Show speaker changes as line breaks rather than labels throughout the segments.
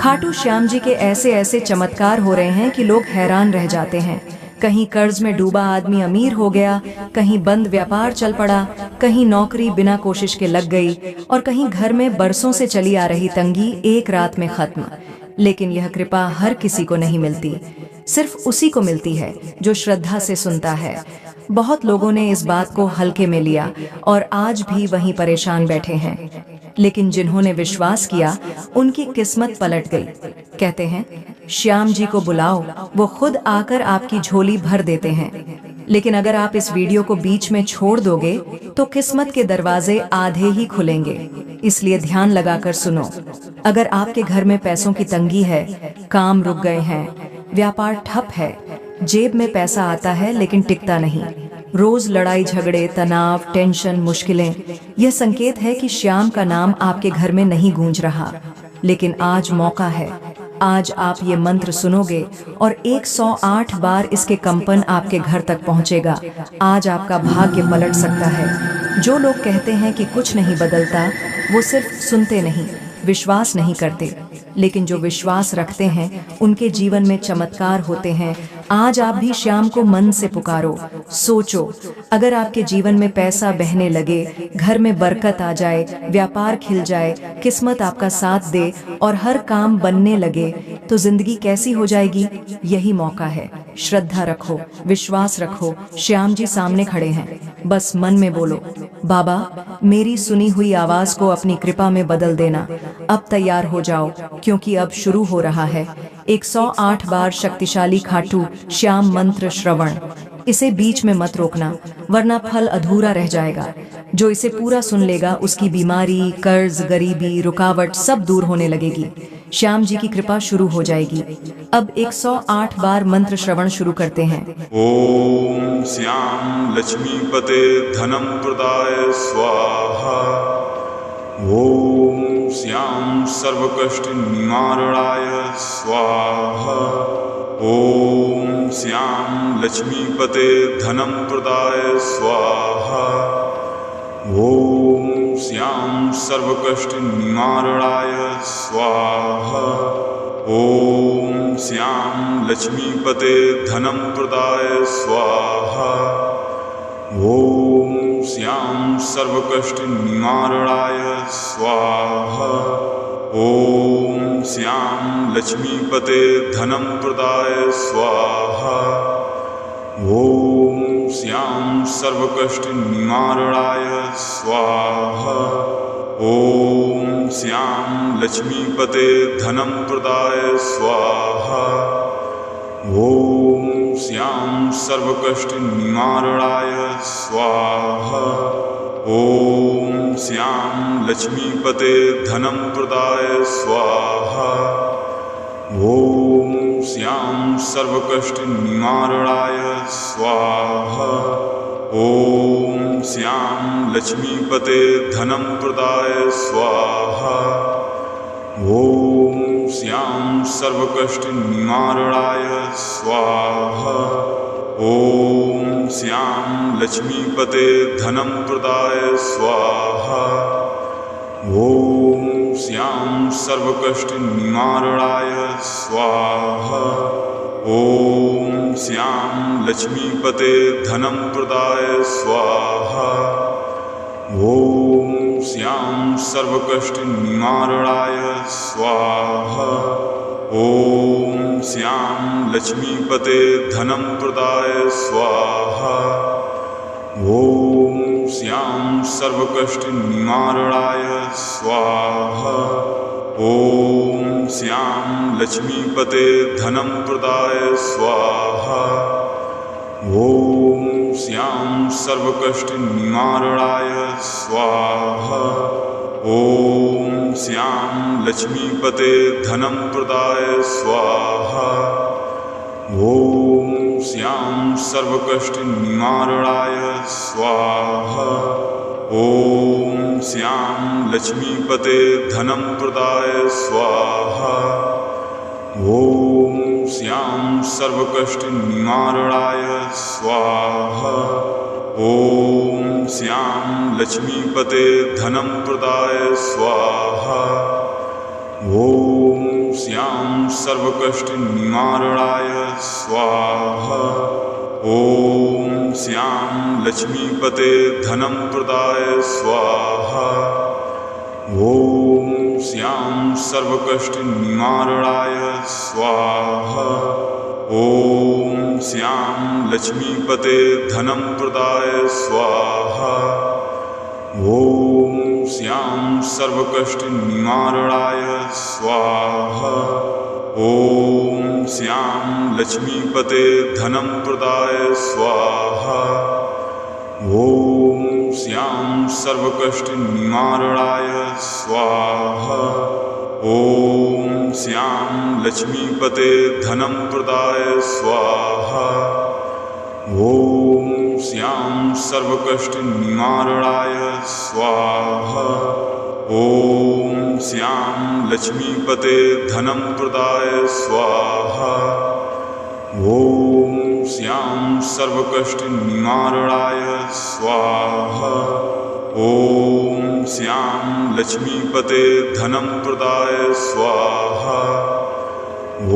खाटू श्याम जी के ऐसे ऐसे चमत्कार हो रहे हैं कि लोग हैरान रह जाते हैं। कहीं कर्ज में डूबा आदमी अमीर हो गया, कहीं बंद व्यापार चल पड़ा, कहीं नौकरी बिना कोशिश के लग गई और कहीं घर में बरसों से चली आ रही तंगी एक रात में खत्म। लेकिन यह कृपा हर किसी को नहीं मिलती, सिर्फ उसी को मिलती है जो श्रद्धा से सुनता है। बहुत लोगों ने इस बात को हल्के में लिया और आज भी वहीं परेशान बैठे हैं, लेकिन जिन्होंने विश्वास किया उनकी किस्मत पलट गई। कहते हैं श्याम जी को बुलाओ, वो खुद आकर आपकी झोली भर देते हैं। लेकिन अगर आप इस वीडियो को बीच में छोड़ दोगे तो किस्मत के दरवाजे आधे ही खुलेंगे, इसलिए ध्यान लगाकर सुनो। अगर आपके घर में पैसों की तंगी है, काम रुक गए हैं, व्यापार ठप है, जेब में पैसा आता है लेकिन टिकता नहीं, रोज लड़ाई झगड़े, तनाव, टेंशन, मुश्किलें, यह संकेत है कि श्याम का नाम आपके घर में नहीं गूंज रहा। लेकिन आज मौका है, आज आप ये मंत्र सुनोगे और 108 बार इसके कंपन आपके घर तक पहुंचेगा। आज आपका भाग्य पलट सकता है। जो लोग कहते हैं कि कुछ नहीं बदलता, वो सिर्फ सुनते नहीं, विश्वास नहीं करते। लेकिन जो विश्वास रखते हैं उनके जीवन में चमत्कार होते हैं। आज आप भी श्याम को मन से पुकारो। सोचो, अगर आपके जीवन में पैसा बहने लगे, घर में बरकत आ जाए, व्यापार खिल जाए, किस्मत आपका साथ दे और हर काम बनने लगे, तो जिंदगी कैसी हो जाएगी? यही मौका है। श्रद्धा रखो, विश्वास रखो, श्याम जी सामने खड़े हैं। बस मन में बोलो, बाबा मेरी सुनी हुई आवाज को अपनी कृपा में बदल देना। अब तैयार हो जाओ, क्योंकि अब शुरू हो रहा है 108 बार शक्तिशाली खाटू श्याम मंत्र श्रवण। इसे बीच में मत रोकना, वरना फल अधूरा रह जाएगा। जो इसे पूरा सुन लेगा उसकी बीमारी, कर्ज, गरीबी, रुकावट सब दूर होने लगेगी। श्याम जी की कृपा शुरू हो जाएगी। अब 108 बार मंत्र श्रवण शुरू करते हैं।
ओम श्याम लक्ष्मीपते धनम प्रदाय स्वाहा। ओम श्याम सर्वकष्ट निवारणाय स्वाहा। ओम श्याम लक्ष्मीपते धनम प्रदाय स्वाहा। ओम श्याम सर्वकष्ट निवारणाय स्वाहा। ओम श्याम लक्ष्मीपते धनम प्रदाय स्वाहा। ओम श्याम सर्वकष्ट निवारणाय स्वाहा। ओम श्याम लक्ष्मीपते धनम प्रदाय स्वाहा। ओम श्याम सर्वकष्ट निवारणाय स्वाहा। ओम श्याम लक्ष्मीपते धनम प्रदाय स्वाहा। ओम श्याम सर्वकष्ट निवारणाय स्वाहा। ओम श्याम लक्ष्मीपते धनम प्रदाय स्वाहा। ओम श्याम सर्वकष्ट निवारणाय स्वाहा। ओम श्याम लक्ष्मीपते धनम प्रदाय स्वाहा। ओम श्याम सर्वकष्ट निवारणाय स्वाहा। ओम श्याम लक्ष्मीपते धनम प्रदाय स्वाहा। ओम श्याम सर्वकष्ट निवारणाय स्वाहा। ओम श्याम लक्ष्मीपते धनम प्रदाय स्वाहा। ओम श्याम सर्वकष्ट निवारणाय स्वाहा। ओम श्याम लक्ष्मीपते धनम प्रदाय स्वाहा। ओम श्याम सर्वकष्ट निवारणाय स्वाहा। ओम श्याम लक्ष्मीपते धनम प्रदाय स्वाहा। ओम श्याम सर्वकष्ट निवारणाय स्वाहा। ओम श्याम लक्ष्मीपते धनम प्रदाय स्वाहा। ओम श्याम सर्वकष्ट निवारणाय स्वाहा। ओम श्याम लक्ष्मीपते धनम प्रदाय स्वाहा। ओम श्याम सर्वकष्ट निवारणाय स्वाहा। ओम श्याम लक्ष्मीपते धनम प्रदाय स्वाहा। ओम श्याम सर्वकष्टनिवारणाय स्वाहा। ॐ श्याम लक्ष्मीपते धनं प्रदाय स्वाहा। ॐ श्याम सर्वकष्टनिवारणाय स्वाहा। ॐ श्याम लक्ष्मीपते धनं प्रदाय स्वाहा। ॐ श्याम सर्वकष्टनिवारणाय स्वाहा। ॐ श्याम लक्ष्मीपते धनं प्रदाय स्वाहा। ॐ श्याम सर्वकष्टनिवारणाय स्वाहा। ॐ श्याम लक्ष्मीपते धनं प्रदाय स्वाहा। ॐ श्याम सर्वकष्टनिवारणाय स्वाहा। ॐ श्याम लक्ष्मीपते धनं प्रदाय स्वाहा। ॐ श्याम सर्वकष्टनिवारणाय स्वाहा। ॐ श्याम लक्ष्मीपते धनं प्रदाय स्वाहा। ॐ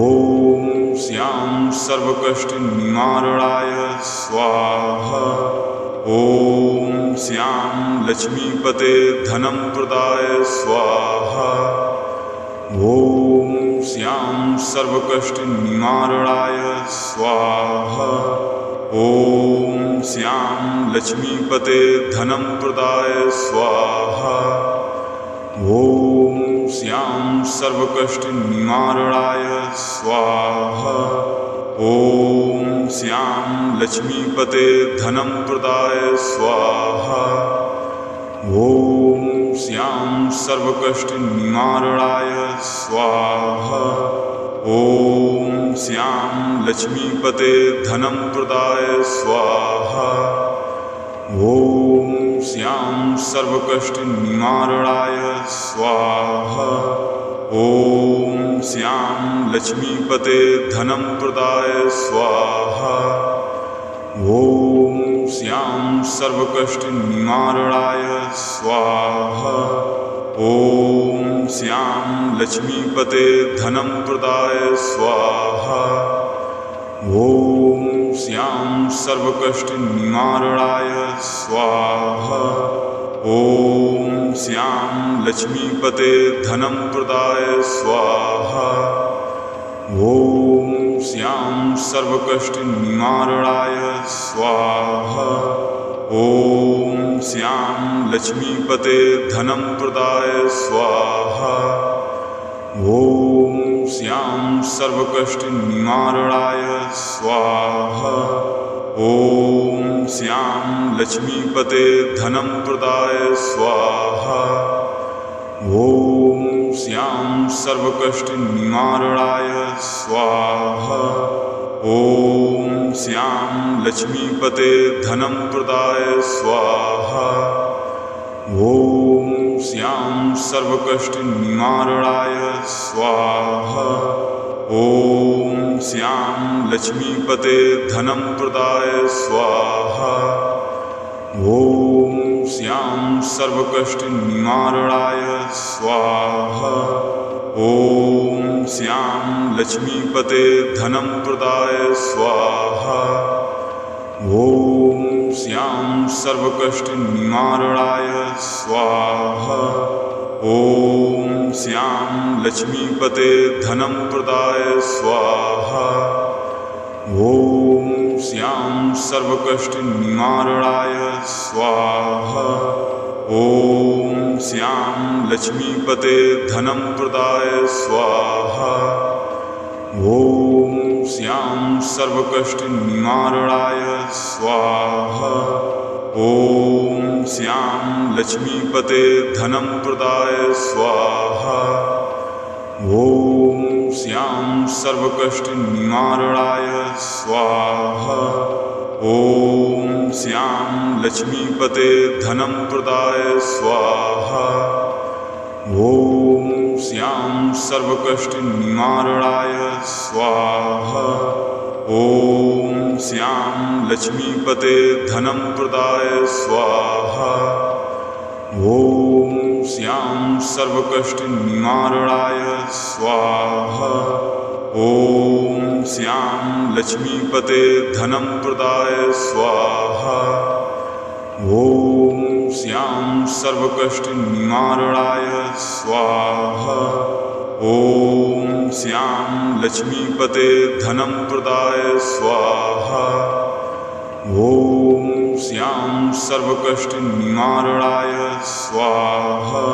श्याम सर्वकष्टनिवारणाय स्वाहा। ॐ श्याम लक्ष्मीपते धनं प्रदाय स्वाहा। ॐ श्याम सर्वकष्टनिवारणाय स्वाहा। ॐ श्याम लक्ष्मीपते धनं प्रदाय स्वाहा। ॐ श्याम सर्वकष्टनिवारणाय स्वाहा। ॐ श्याम लक्ष्मीपते धनं प्रदाय स्वाहा। ॐ श्याम सर्वकष्टनिवारणाय स्वाहा। ॐ श्याम लक्ष्मीपते धनं प्रदाय स्वाहा। ॐ श्याम सर्वकष्टनिवारणाय स्वाहा। ॐ श्याम लक्ष्मीपते धनं प्रदाय स्वाहा। ॐ श्याम सर्वकष्टनिवारणाय स्वाहा। ॐ श्याम लक्ष्मीपते धनं प्रदाय स्वाहा। ॐ श्याम सर्वकष्टनिवारणाय स्वाहा। ॐ श्याम लक्ष्मीपते धनं प्रदाय स्वाहा। ॐ श्याम सर्वकष्टनिवारणाय स्वाहा। ॐ श्याम लक्ष्मीपते धनं प्रदाय स्वाहा। ॐ श्याम सर्वकष्टनिवारणाय स्वाहा। ॐ श्याम लक्ष्मीपते धनं प्रदाय स्वाहा। ॐ श्याम सर्वकष्टनिवारणाय स्वाहा। ॐ श्याम लक्ष्मीपते धनं प्रदाय स्वाहा। ॐ श्याम सर्वकष्टनिवारणाय स्वाहा। ॐ श्याम लक्ष्मीपते धनं प्रदाय स्वाहा। ॐ श्याम सर्वकष्टनिवारणाय स्वाहा। ॐ श्याम लक्ष्मीपते धनं प्रदाय स्वाहा। ॐ श्याम सर्वकष्टनिवारणाय स्वाहा। ॐ श्याम लक्ष्मीपते धनं प्रदाय स्वाहा। ॐ श्याम सर्वकष्टनिवारणाय स्वाहा। ॐ श्याम लक्ष्मीपते धनं प्रदाय स्वाहा। ॐ श्याम सर्वकष्टनिवारणाय स्वाहा। ॐ श्याम लक्ष्मीपते धनं प्रदाय स्वाहा। ॐ श्याम सर्वकष्टनिवारणाय स्वाहा। ॐ श्याम लक्ष्मीपते धनं प्रदाय स्वाहा। ॐ श्याम सर्वकष्टनिवारणाय स्वाहा। ॐ श्याम लक्ष्मीपते धनं प्रदाय स्वाहा। ॐ श्याम सर्वकष्टनिवारणाय स्वाहा। ॐ श्यां लक्ष्मीपते धनं प्रदाय स्वाहा। ॐ श्यां सर्वकष्टनिवारणाय स्वाहा। ॐ श्यां लक्ष्मीपते धनं प्रदाय स्वाहा। ॐ श्यां सर्वकष्टनिवारणाय स्वाहा।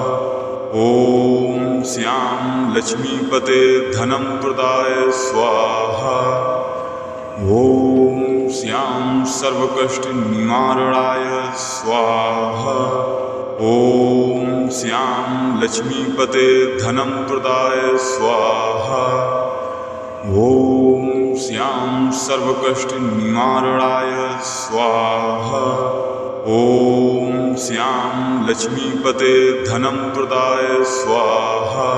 ॐ श्यां लक्ष्मीपते धनं प्रदाय स्वाहा। ॐ श्यां सर्वकष्टनिवारणाय स्वाहा। ॐ श्यां लक्ष्मीपते धनं प्रदाय स्वाहा। ॐ श्यां सर्वकष्टनिवारणाय स्वाहा। ॐ श्यां लक्ष्मीपते धनं प्रदाय स्वाहा।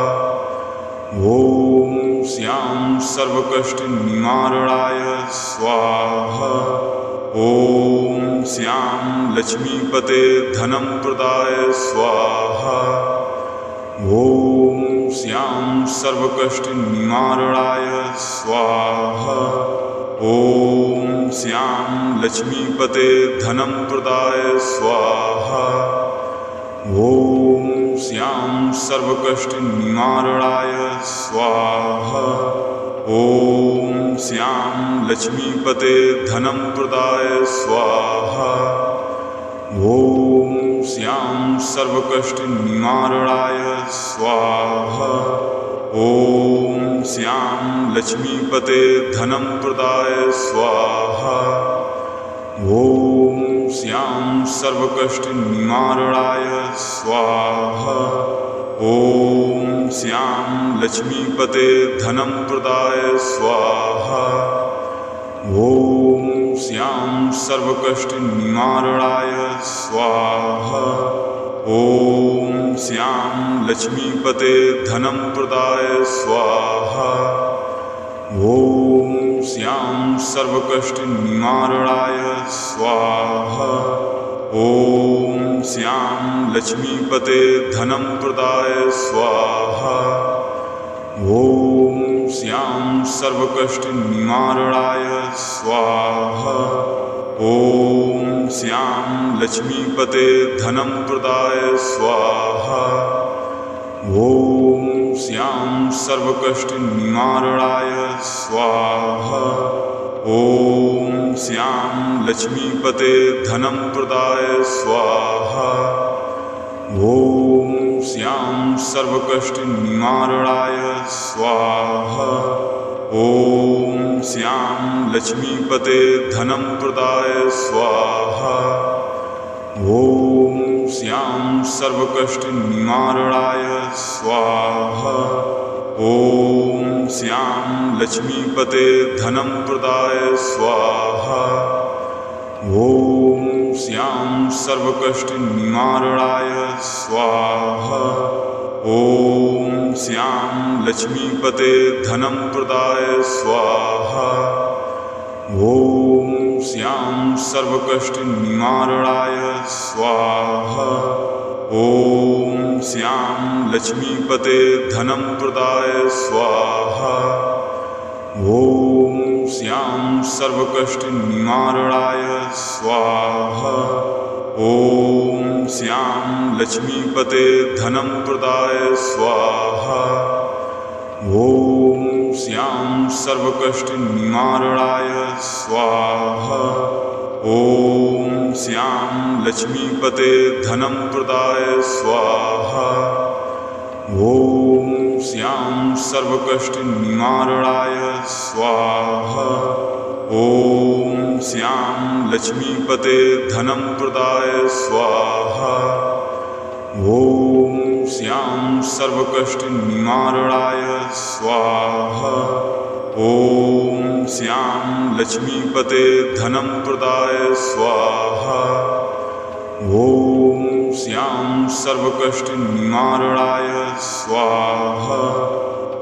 ॐ श्यां सर्वकष्टनिवारणाय स्वाहा। ॐ श्यां लक्ष्मीपते धनं प्रदाय स्वाहा। ॐ श्यां सर्वकष्टनिवारणाय स्वाहा। ॐ श्यां लक्ष्मीपते धनं प्रदाय स्वाहा। ॐ श्यां सर्वकष्टनिवारणाय स्वाहा। ॐ श्यां लक्ष्मीपते धनं प्रदाय स्वाहा। ॐ श्यां सर्वकष्टनिवारणाय स्वाहा। ॐ श्यां लक्ष्मीपते धनं प्रदाय स्वाहा। ॐ श्यां सर्वकष्टनिवारणाय स्वाहा। ॐ श्यां लक्ष्मीपते धनं प्रदाय स्वाहा। ॐ श्यां सर्वकष्टनिवारणाय स्वाहा। ॐ श्यां लक्ष्मीपते धनं प्रदाय स्वाहा। ॐ श्यां सर्वकष्टनिवारणाय स्वाहा। ॐ श्यां लक्ष्मीपते धनं प्रदाय स्वाहा। ॐ श्यां सर्वकष्टनिवारणाय स्वाहा। ॐ श्यां लक्ष्मीपते धनं प्रदाय स्वाहा। ॐ श्यां सर्वकष्टनिवारणाय स्वाहा। ॐ श्यां लक्ष्मीपते धनं प्रदाय स्वाहा। ॐ श्यां सर्वकष्टनिवारणाय स्वाहा। ॐ श्यां लक्ष्मीपते धनं प्रदाय स्वाहा। ॐ श्यां सर्वकष्टनिवारणाय स्वाहा। ॐ श्यां लक्ष्मीपते धनं प्रदाय स्वाहा। ॐ श्यां सर्वकष्टनिवारणाय स्वाहा। ॐ श्यां लक्ष्मीपते धनं प्रदाय स्वाहा। ॐ श्यां सर्वकष्टनिवारणाय स्वाहा। ॐ श्यां लक्ष्मीपते धनं प्रदाय स्वाहा। ॐ श्यां सर्वकष्टनिवारणाय स्वाहा। ॐ श्यां लक्ष्मीपते धनं प्रदाय स्वाहा। ॐ श्यां सर्वकष्टनिवारणाय स्वाहा। ॐ श्यां लक्ष्मीपते धनं प्रदाय स्वाहा। ॐ श्यां सर्वकष्टनिवारणाय स्वाहा। ॐ श्यां लक्ष्मीपते धनं प्रदाय स्वाहा। ॐ श्यां सर्वकष्टनिवारणाय स्वाहा। ॐ श्यां लक्ष्मीपते धनं प्रदाय स्वाहा। ॐ श्यां सर्वकष्टनिवारणाय स्वाहा।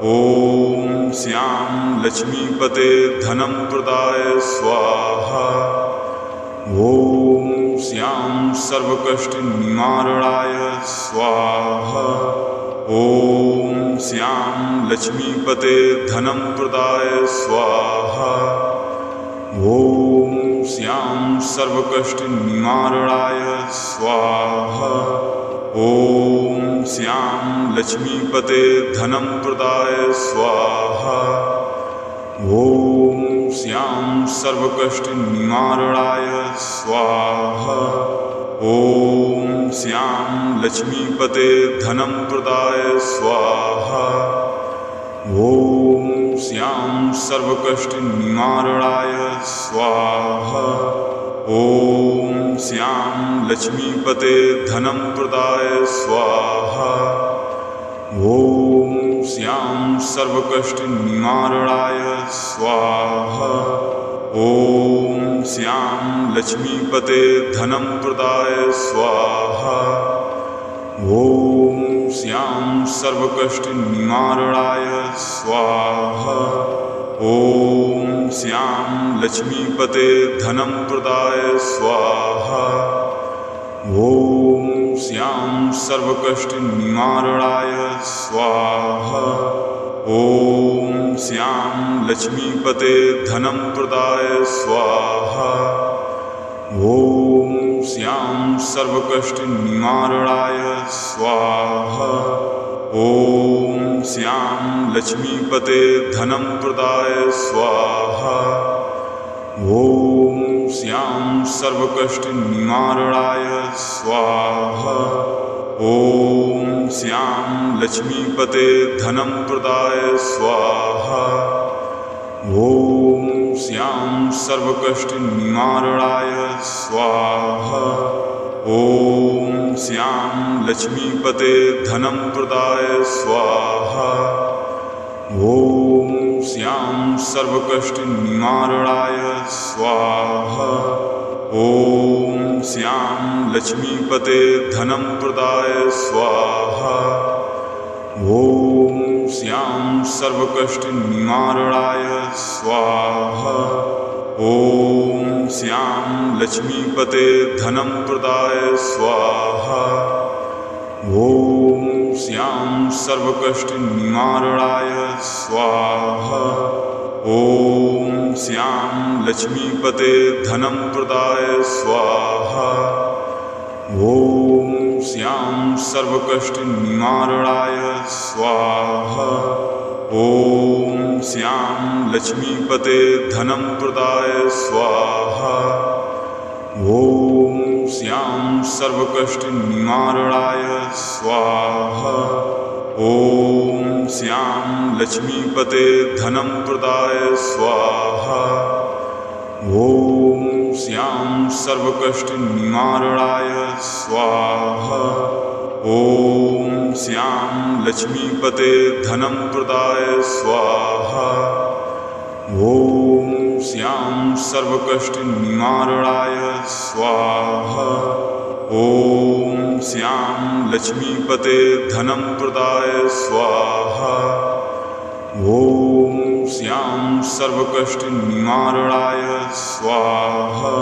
ॐ श्यां लक्ष्मीपते धनं प्रदाय स्वाहा। ॐ श्यां सर्वकष्टनिवारणाय स्वाहा। श्याम लक्ष्मीपते धनं प्रदाय स्वाहा। ॐ श्याम सर्वकष्टनिवारणाय स्वाहा। ॐ श्याम लक्ष्मीपते धनं प्रदाय स्वाहा। ॐ श्याम सर्वकष्टनिवारणाय स्वाहा। ॐ श्याम लक्ष्मीपते धनं प्रदाय स्वाहा। ॐ श्याम सर्वकष्टनिवारणाय स्वाहा। ॐ श्याम लक्ष्मीपते धनं प्रदाय स्वाहा। ॐ श्याम सर्वकष्टनिवारणाय स्वाहा। ॐ श्याम लक्ष्मीपते धनं प्रदाय स्वाहा। ॐ श्याम सर्वकष्टनिवारणाय स्वाहा। ॐ श्याम लक्ष्मीपते धनं प्रदाय स्वाहा। ॐ श्याम सर्वकष्टनिवारणाय स्वाहा। ॐ श्याम लक्ष्मीपते धनं प्रदाय स्वाहा। ॐ श्याम सर्वकष्टनिवारणाय स्वाहा। ॐ श्याम लक्ष्मीपते धनं प्रदाय स्वाहा। ॐ श्याम सर्वकष्टनिवारणाय स्वाहा। ॐ श्याम लक्ष्मीपते धनं प्रदाय स्वाहा। ॐ श्याम सर्वकष्टनिवारणाय स्वाहा। ॐ श्याम लक्ष्मीपते धनं प्रदाय स्वाहा। ॐ श्याम सर्वकष्टनिवारणाय स्वाहा। ॐ श्याम लक्ष्मीपते धनं प्रदाय स्वाहा। ॐ श्याम सर्वकष्टनिवारणाय स्वाहा। ॐ श्याम लक्ष्मीपते धनं प्रदाय स्वाहा। ॐ श्याम सर्वकष्टनिवारणाय स्वाहा। ॐ श्याम लक्ष्मीपते धनं प्रदाय स्वाहा। ॐ श्याम सर्वकष्टनिवारणाय स्वाहा। ॐ श्याम लक्ष्मीपते धनं प्रदाय स्वाहा। ॐ श्याम सर्वकष्टनिवारणाय स्वाहा। ॐ श्याम लक्ष्मीपते धनं प्रदाय स्वाहा। ॐ श्याम सर्वकष्टनिवारणाय स्वाहा। ॐ श्याम लक्ष्मीपते धनं प्रदाय स्वाहा। ॐ श्याम सर्वकष्टनिवारणाय स्वाहा। ॐ श्याम लक्ष्मीपते धनं प्रदाय स्वाहा। ॐ श्याम सर्वकष्टनिवारणाय स्वाहा।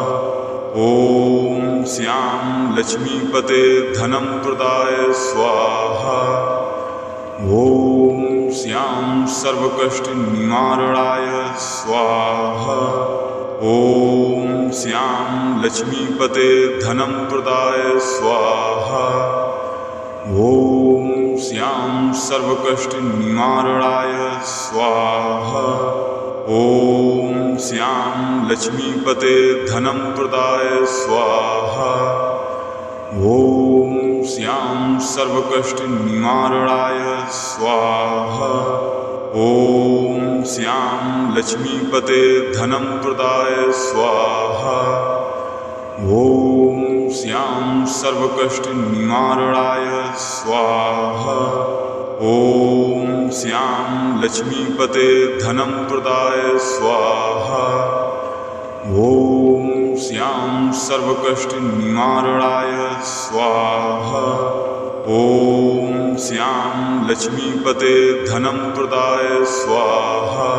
ॐ श्याम लक्ष्मीपते धनं प्रदाय स्वाहा। ॐ श्याम सर्वकष्टनिवारणाय स्वाहा। ॐ श्याम लक्ष्मीपते धनं प्रदाय स्वाहा। ॐ श्याम सर्वकष्टनिवारणाय स्वाहा। ॐ श्याम लक्ष्मीपते धनं प्रदाय स्वाहा। ॐ श्याम सर्वकष्टनिवारणाय स्वाहा। ॐ श्याम लक्ष्मीपते धनं प्रदाय स्वाहा। ॐ श्याम सर्वकष्टनिवारणाय स्वाहा। ॐ श्याम लक्ष्मीपते धनं प्रदाय स्वाहा। ॐ श्याम सर्वकष्टनिवारणाय स्वाहा। ॐ श्याम लक्ष्मीपते धनं प्रदाय स्वाहा।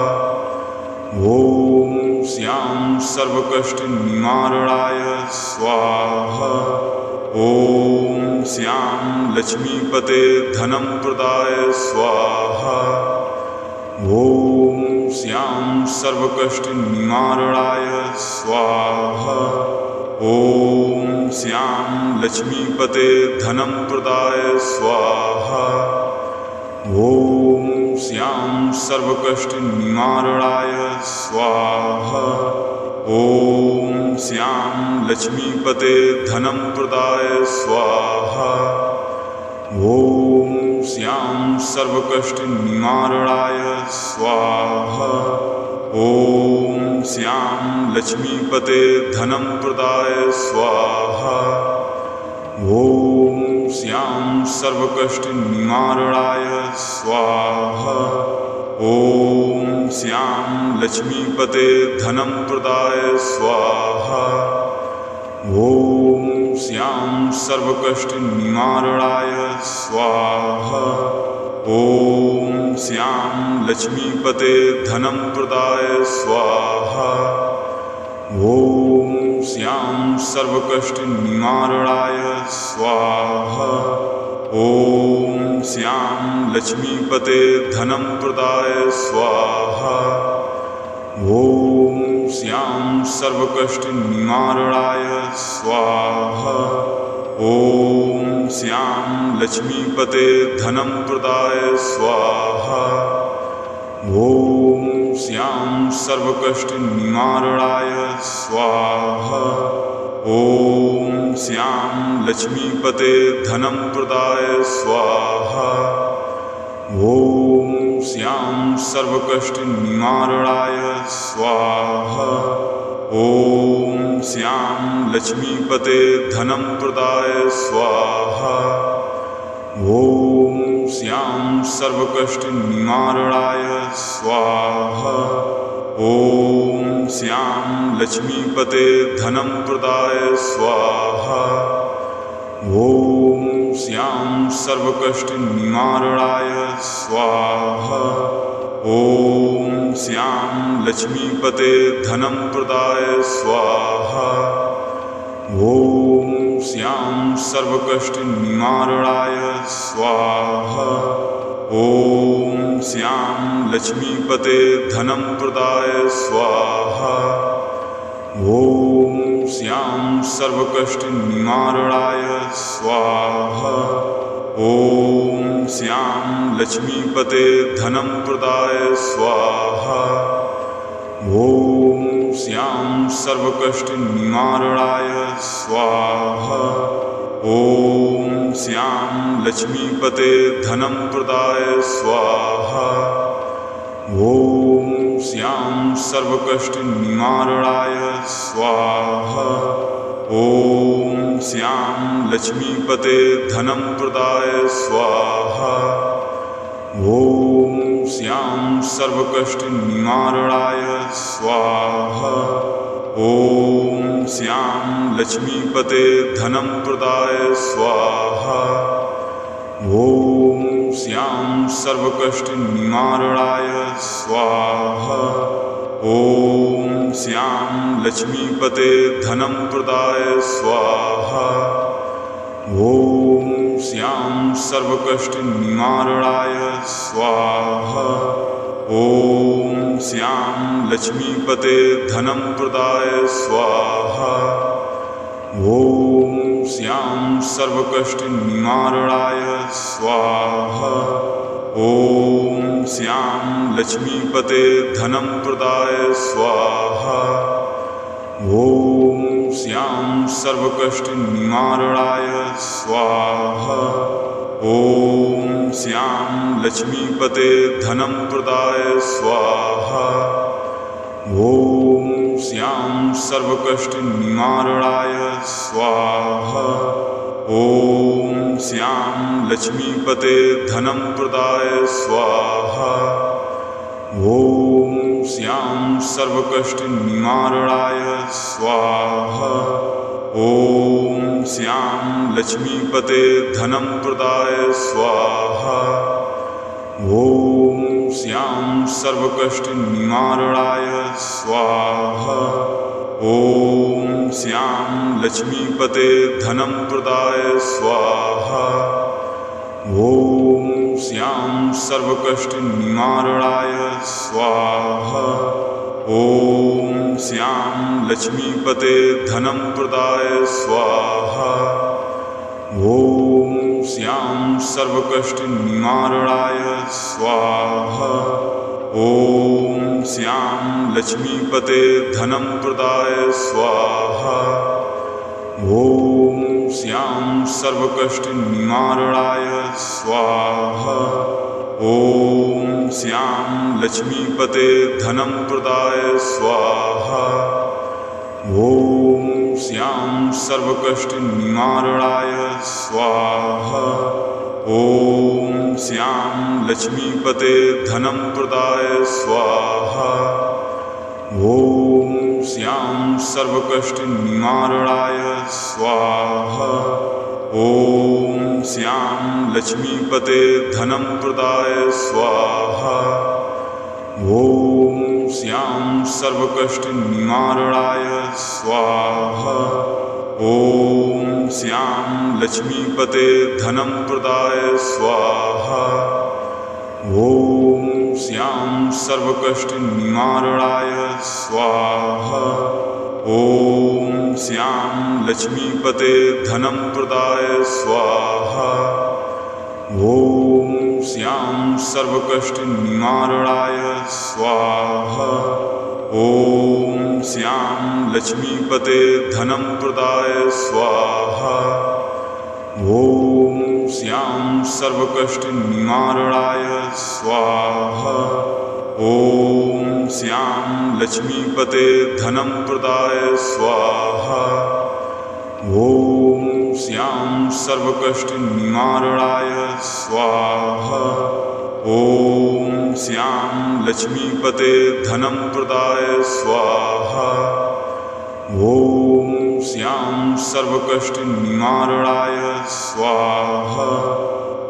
ॐ श्याम सर्वकष्टनिवारणाय स्वाहा। ॐ श्याम लक्ष्मीपते धनं प्रदाय स्वाहा। ॐ श्याम सर्वकष्टनिवारणाय स्वाहा। ॐ श्याम लक्ष्मीपते धनं प्रदाय स्वाहा। ॐ श्याम सर्वकष्टनिवारणाय स्वाहा। ॐ श्याम लक्ष्मीपते धनं प्रदाय स्वाहा। ॐ श्याम सर्वकष्टनिवारणाय स्वाहा। ॐ श्याम लक्ष्मीपते धनं प्रदाय स्वाहा। ॐ श्याम सर्वकष्टनिवारणाय स्वाहा। ॐ श्याम लक्ष्मीपते धनं प्रदाय स्वाहा। ॐ श्याम सर्वकष्टनिवारणाय स्वाहा। ॐ श्याम लक्ष्मीपते धनं प्रदाय स्वाहा। ॐ श्याम सर्वकष्टनिवारणाय स्वाहा। ॐ श्याम लक्ष्मीपते धनं प्रदाय स्वाहा। ॐ श्याम सर्वकष्टनिवारणाय स्वाहा। ॐ श्याम लक्ष्मीपते धनं प्रदाय स्वाहा। ॐ श्याम सर्वकष्टनिवारणाय स्वाहा। ॐ श्याम लक्ष्मीपते धनं प्रदाय स्वाहा। ॐ श्याम सर्वकष्टनिवारणाय स्वाहा। ॐ श्याम लक्ष्मीपते धनं प्रदाय स्वाहा। ॐ श्याम सर्वकष्टनिवारणाय स्वाहा। ॐ श्याम लक्ष्मीपते धनं प्रदाय स्वाहा। ॐ श्याम सर्वकष्टनिवारणाय स्वाहा। ॐ श्याम लक्ष्मीपते धनं प्रदाय स्वाहा। ॐ श्याम सर्वकष्टनिवारणाय स्वाहा। ॐ श्याम लक्ष्मीपते धनं प्रदाय स्वाहा। ॐ श्याम सर्वकष्टनिवारणाय स्वाहा। ॐ श्याम लक्ष्मीपते धनं प्रदाय स्वाहा। ॐ श्याम सर्वकष्टनिवारणाय स्वाहा। ॐ श्याम लक्ष्मीपते धनं प्रदाय स्वाहा। ॐ श्याम सर्वकष्टनिवारणाय स्वाहा। ॐ श्याम लक्ष्मीपते धनं प्रदाय स्वाहा। ॐ श्याम सर्वकष्टनिवारणाय स्वाहा। ॐ श्याम लक्ष्मीपते धनं प्रदाय स्वाहा। ॐ श्याम सर्वकष्टनिवारणाय स्वाहा। ॐ श्याम लक्ष्मीपते धनं प्रदाय स्वाहा। ॐ श्याम सर्वकष्टनिवारणाय स्वाहा। ॐ श्याम लक्ष्मीपते धनं प्रदाय स्वाहा। ॐ श्याम सर्वकष्टनिवारणाय स्वाहा। ॐ श्याम लक्ष्मीपते धनं प्रदाय स्वाहा। ॐ श्याम सर्वकष्टनिवारणाय स्वाहा। ॐ श्याम लक्ष्मीपते धनं प्रदाय स्वाहा। ॐ श्याम सर्वकष्टनिवारणाय स्वाहा। ॐ श्याम लक्ष्मीपते धनं प्रदाय स्वाहा। ॐ श्याम सर्वकष्टनिवारणाय स्वाहा। ॐ श्याम लक्ष्मीपते धनं प्रदाय स्वाहा। ॐ श्याम सर्वकष्टनिवारणाय स्वाहा। ॐ श्यां लक्ष्मीपते धनं प्रदाय स्वाहा। ॐ श्यां सर्वकष्टनिवारणाय स्वाहा। ॐ श्यां लक्ष्मीपते धनं प्रदाय स्वाहा। ॐ श्यां सर्वकष्टनिवारणाय स्वाहा। ॐ श्यां लक्ष्मीपते धनं प्रदाय स्वाहा। ॐ श्यां सर्वकष्टनिवारणाय स्वाहा। ॐ श्यां लक्ष्मीपते धनं प्रदाय स्वाहा। ॐ श्यां सर्वकष्टनिवारणाय स्वाहा। ॐ श्यां लक्ष्मीपते धनं प्रदाय स्वाहा। ॐ श्यां सर्वकष्टनिवारणाय स्वाहा। ॐ श्यां लक्ष्मीपते धनं प्रदाय स्वाहा। ॐ श्यां सर्वकष्टनिवारणाय स्वाहा। ॐ श्यां लक्ष्मीपते धनं प्रदाय स्वाहा। ॐ श्यां सर्वकष्टनिवारणाय स्वाहा। ॐ श्यां लक्ष्मीपते धनं प्रदाय स्वाहा। ॐ श्यां सर्वकष्टनिवारणाय स्वाहा। ॐ श्यां लक्ष्मीपते धनं प्रदाय स्वाहा। ॐ श्यां सर्वकष्टनिवारणाय स्वाहा। ॐ श्यां लक्ष्मीपते धनं प्रदाय स्वाहा। ॐ श्यां सर्वकष्टनिवारणाय स्वाहा। ॐ श्यां लक्ष्मीपते धनं प्रदाय स्वाहा। ॐ श्यां सर्वकष्टनिवारणाय स्वाहा।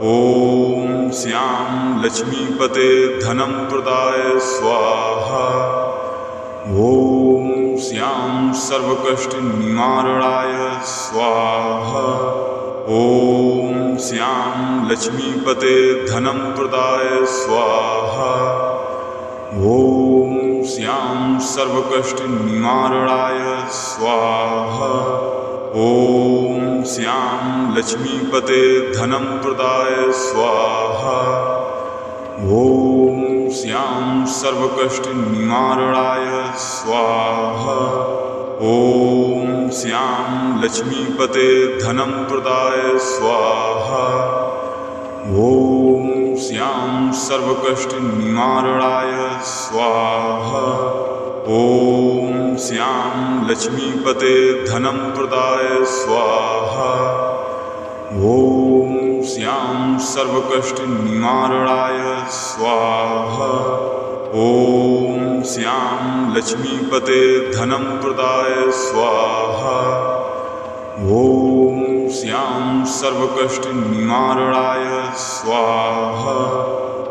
ॐ श्यां लक्ष्मीपते धनं प्रदाय स्वाहा। ॐ श्यां सर्वकष्टनिवारणाय स्वाहा। ॐ श्यां लक्ष्मीपते धनं प्रदाय स्वाहा। ॐ श्यां सर्वकष्टनिवारणाय स्वाहा। ॐ श्यां लक्ष्मीपते धनं प्रदाय स्वाहा। ॐ श्यां सर्वकष्टनिवारणाय स्वाहा। ॐ श्यां लक्ष्मीपते धनं प्रदाय स्वाहा। ॐ श्यां सर्वकष्टनिवारणाय स्वाहा। ॐ श्यां लक्ष्मीपते धनं प्रदाय स्वाहा। ॐ श्यां सर्वकष्टनिवारणाय स्वाहा। ॐ श्यां लक्ष्मीपते धनं प्रदाय स्वाहा। ॐ श्यां सर्वकष्टनिवारणाय स्वाहा।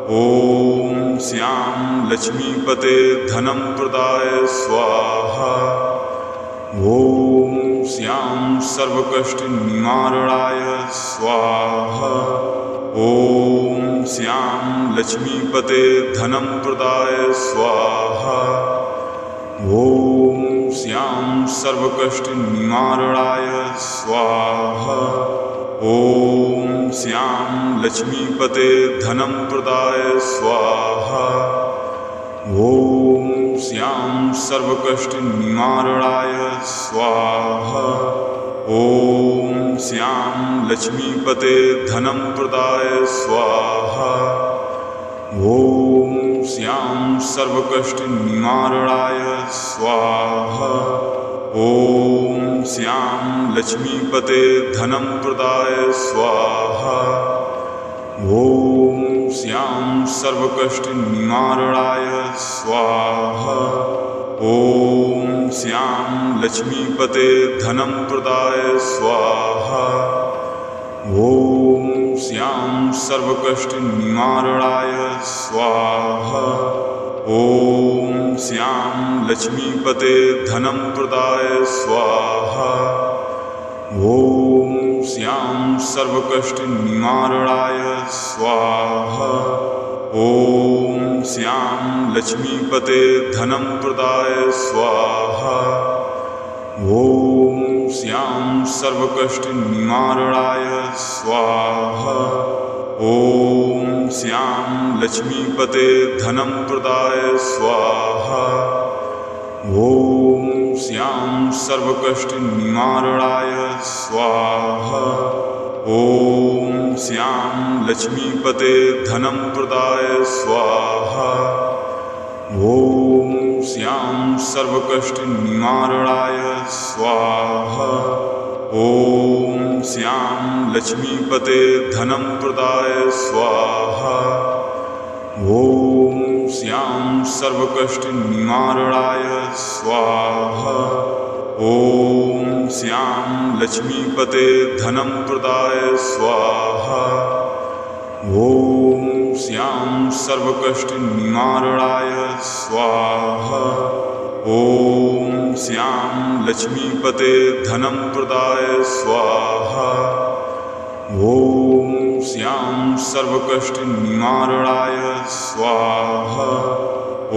ॐ श्यां लक्ष्मीपते धनं प्रदाय स्वाहा। ॐ श्यां सर्वकष्टनिवारणाय स्वाहा। ॐ श्यां लक्ष्मीपते धनं प्रदाय स्वाहा। ॐ श्यां सर्वकष्टनिवारणाय स्वाहा। ॐ श्यां लक्ष्मीपते धनं प्रदाय स्वाहा। ॐ श्यां सर्वकष्टनिवारणाय स्वाहा। ॐ श्यां लक्ष्मीपते धनं प्रदाय स्वाहा। ॐ श्यां सर्वकष्टनिवारणाय स्वाहा। ॐ श्यां लक्ष्मीपते धनं प्रदाय स्वाहा। ॐ श्यां सर्वकष्टनिवारणाय स्वाहा। ॐ श्यां लक्ष्मीपते धनं प्रदाय स्वाहा। ॐ श्यां सर्वकष्टनिवारणाय स्वाहा। ॐ श्यां लक्ष्मीपते धनं प्रदाय स्वाहा। ॐ श्यां सर्वकष्टनिवारणाय स्वाहा। ॐ श्यां लक्ष्मीपते धनं प्रदाय स्वाहा। ॐ श्यां सर्वकष्टनिवारणाय स्वाहा। ॐ श्यां लक्ष्मीपते धनं प्रदाय स्वाहा। ॐ श्यां सर्वकष्टनिवारणाय स्वाहा। ॐ श्यां लक्ष्मीपते धनं प्रदाय स्वाहा। ॐ श्यां सर्वकष्टनिवारणाय स्वाहा। ॐ श्यां लक्ष्मीपते धनं प्रदाय स्वाहा। ॐ श्यां सर्वकष्टनिवारणाय स्वाहा। ॐ श्यां लक्ष्मीपते धनं प्रदाय स्वाहा। ॐ श्यां सर्वकष्टनिवारणाय स्वाहा। ॐ श्यां लक्ष्मीपते धनं प्रदाय स्वाहा। ॐ श्यां सर्वकष्टनिवारणाय स्वाहा। ॐ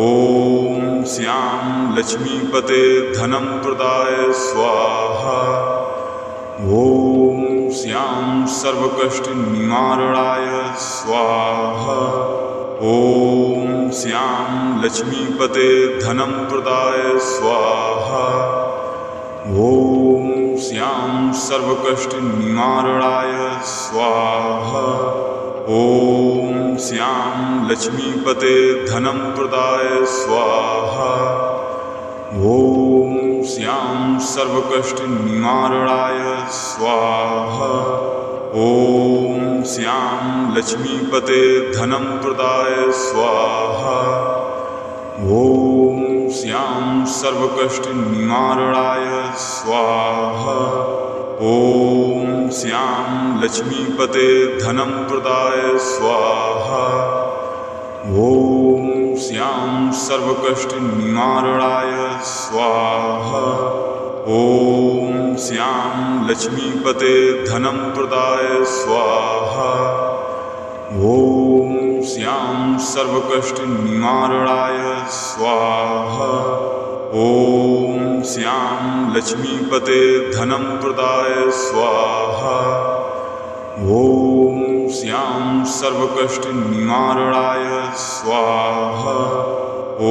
श्यां लक्ष्मीपते धनं प्रदाय स्वाहा। ॐ श्यां सर्वकष्टनिवारणाय स्वाहा। ॐ श्यां लक्ष्मीपते धनं प्रदाय स्वाहा। ॐ श्यां सर्वकष्टनिवारणाय स्वाहा। ॐ श्यां लक्ष्मीपते धनं प्रदाय स्वाहा। ॐ श्यां सर्वकष्टनिवारणाय स्वाहा। ॐ श्यां लक्ष्मीपते धनं प्रदाय स्वाहा। ॐ श्यां सर्वकष्टनिवारणाय स्वाहा। ॐ श्यां लक्ष्मीपते धनं प्रदाय स्वाहा। ॐ श्यां सर्वकष्टनिवारणाय स्वाहा। ॐ श्यां लक्ष्मीपते धनं प्रदाय स्वाहा। ॐ श्यां सर्वकष्टनिवारणाय स्वाहा। ॐ श्यां लक्ष्मीपते धनं प्रदाय स्वाहा। ॐ श्यां सर्वकष्टनिवारणाय स्वाहा। ॐ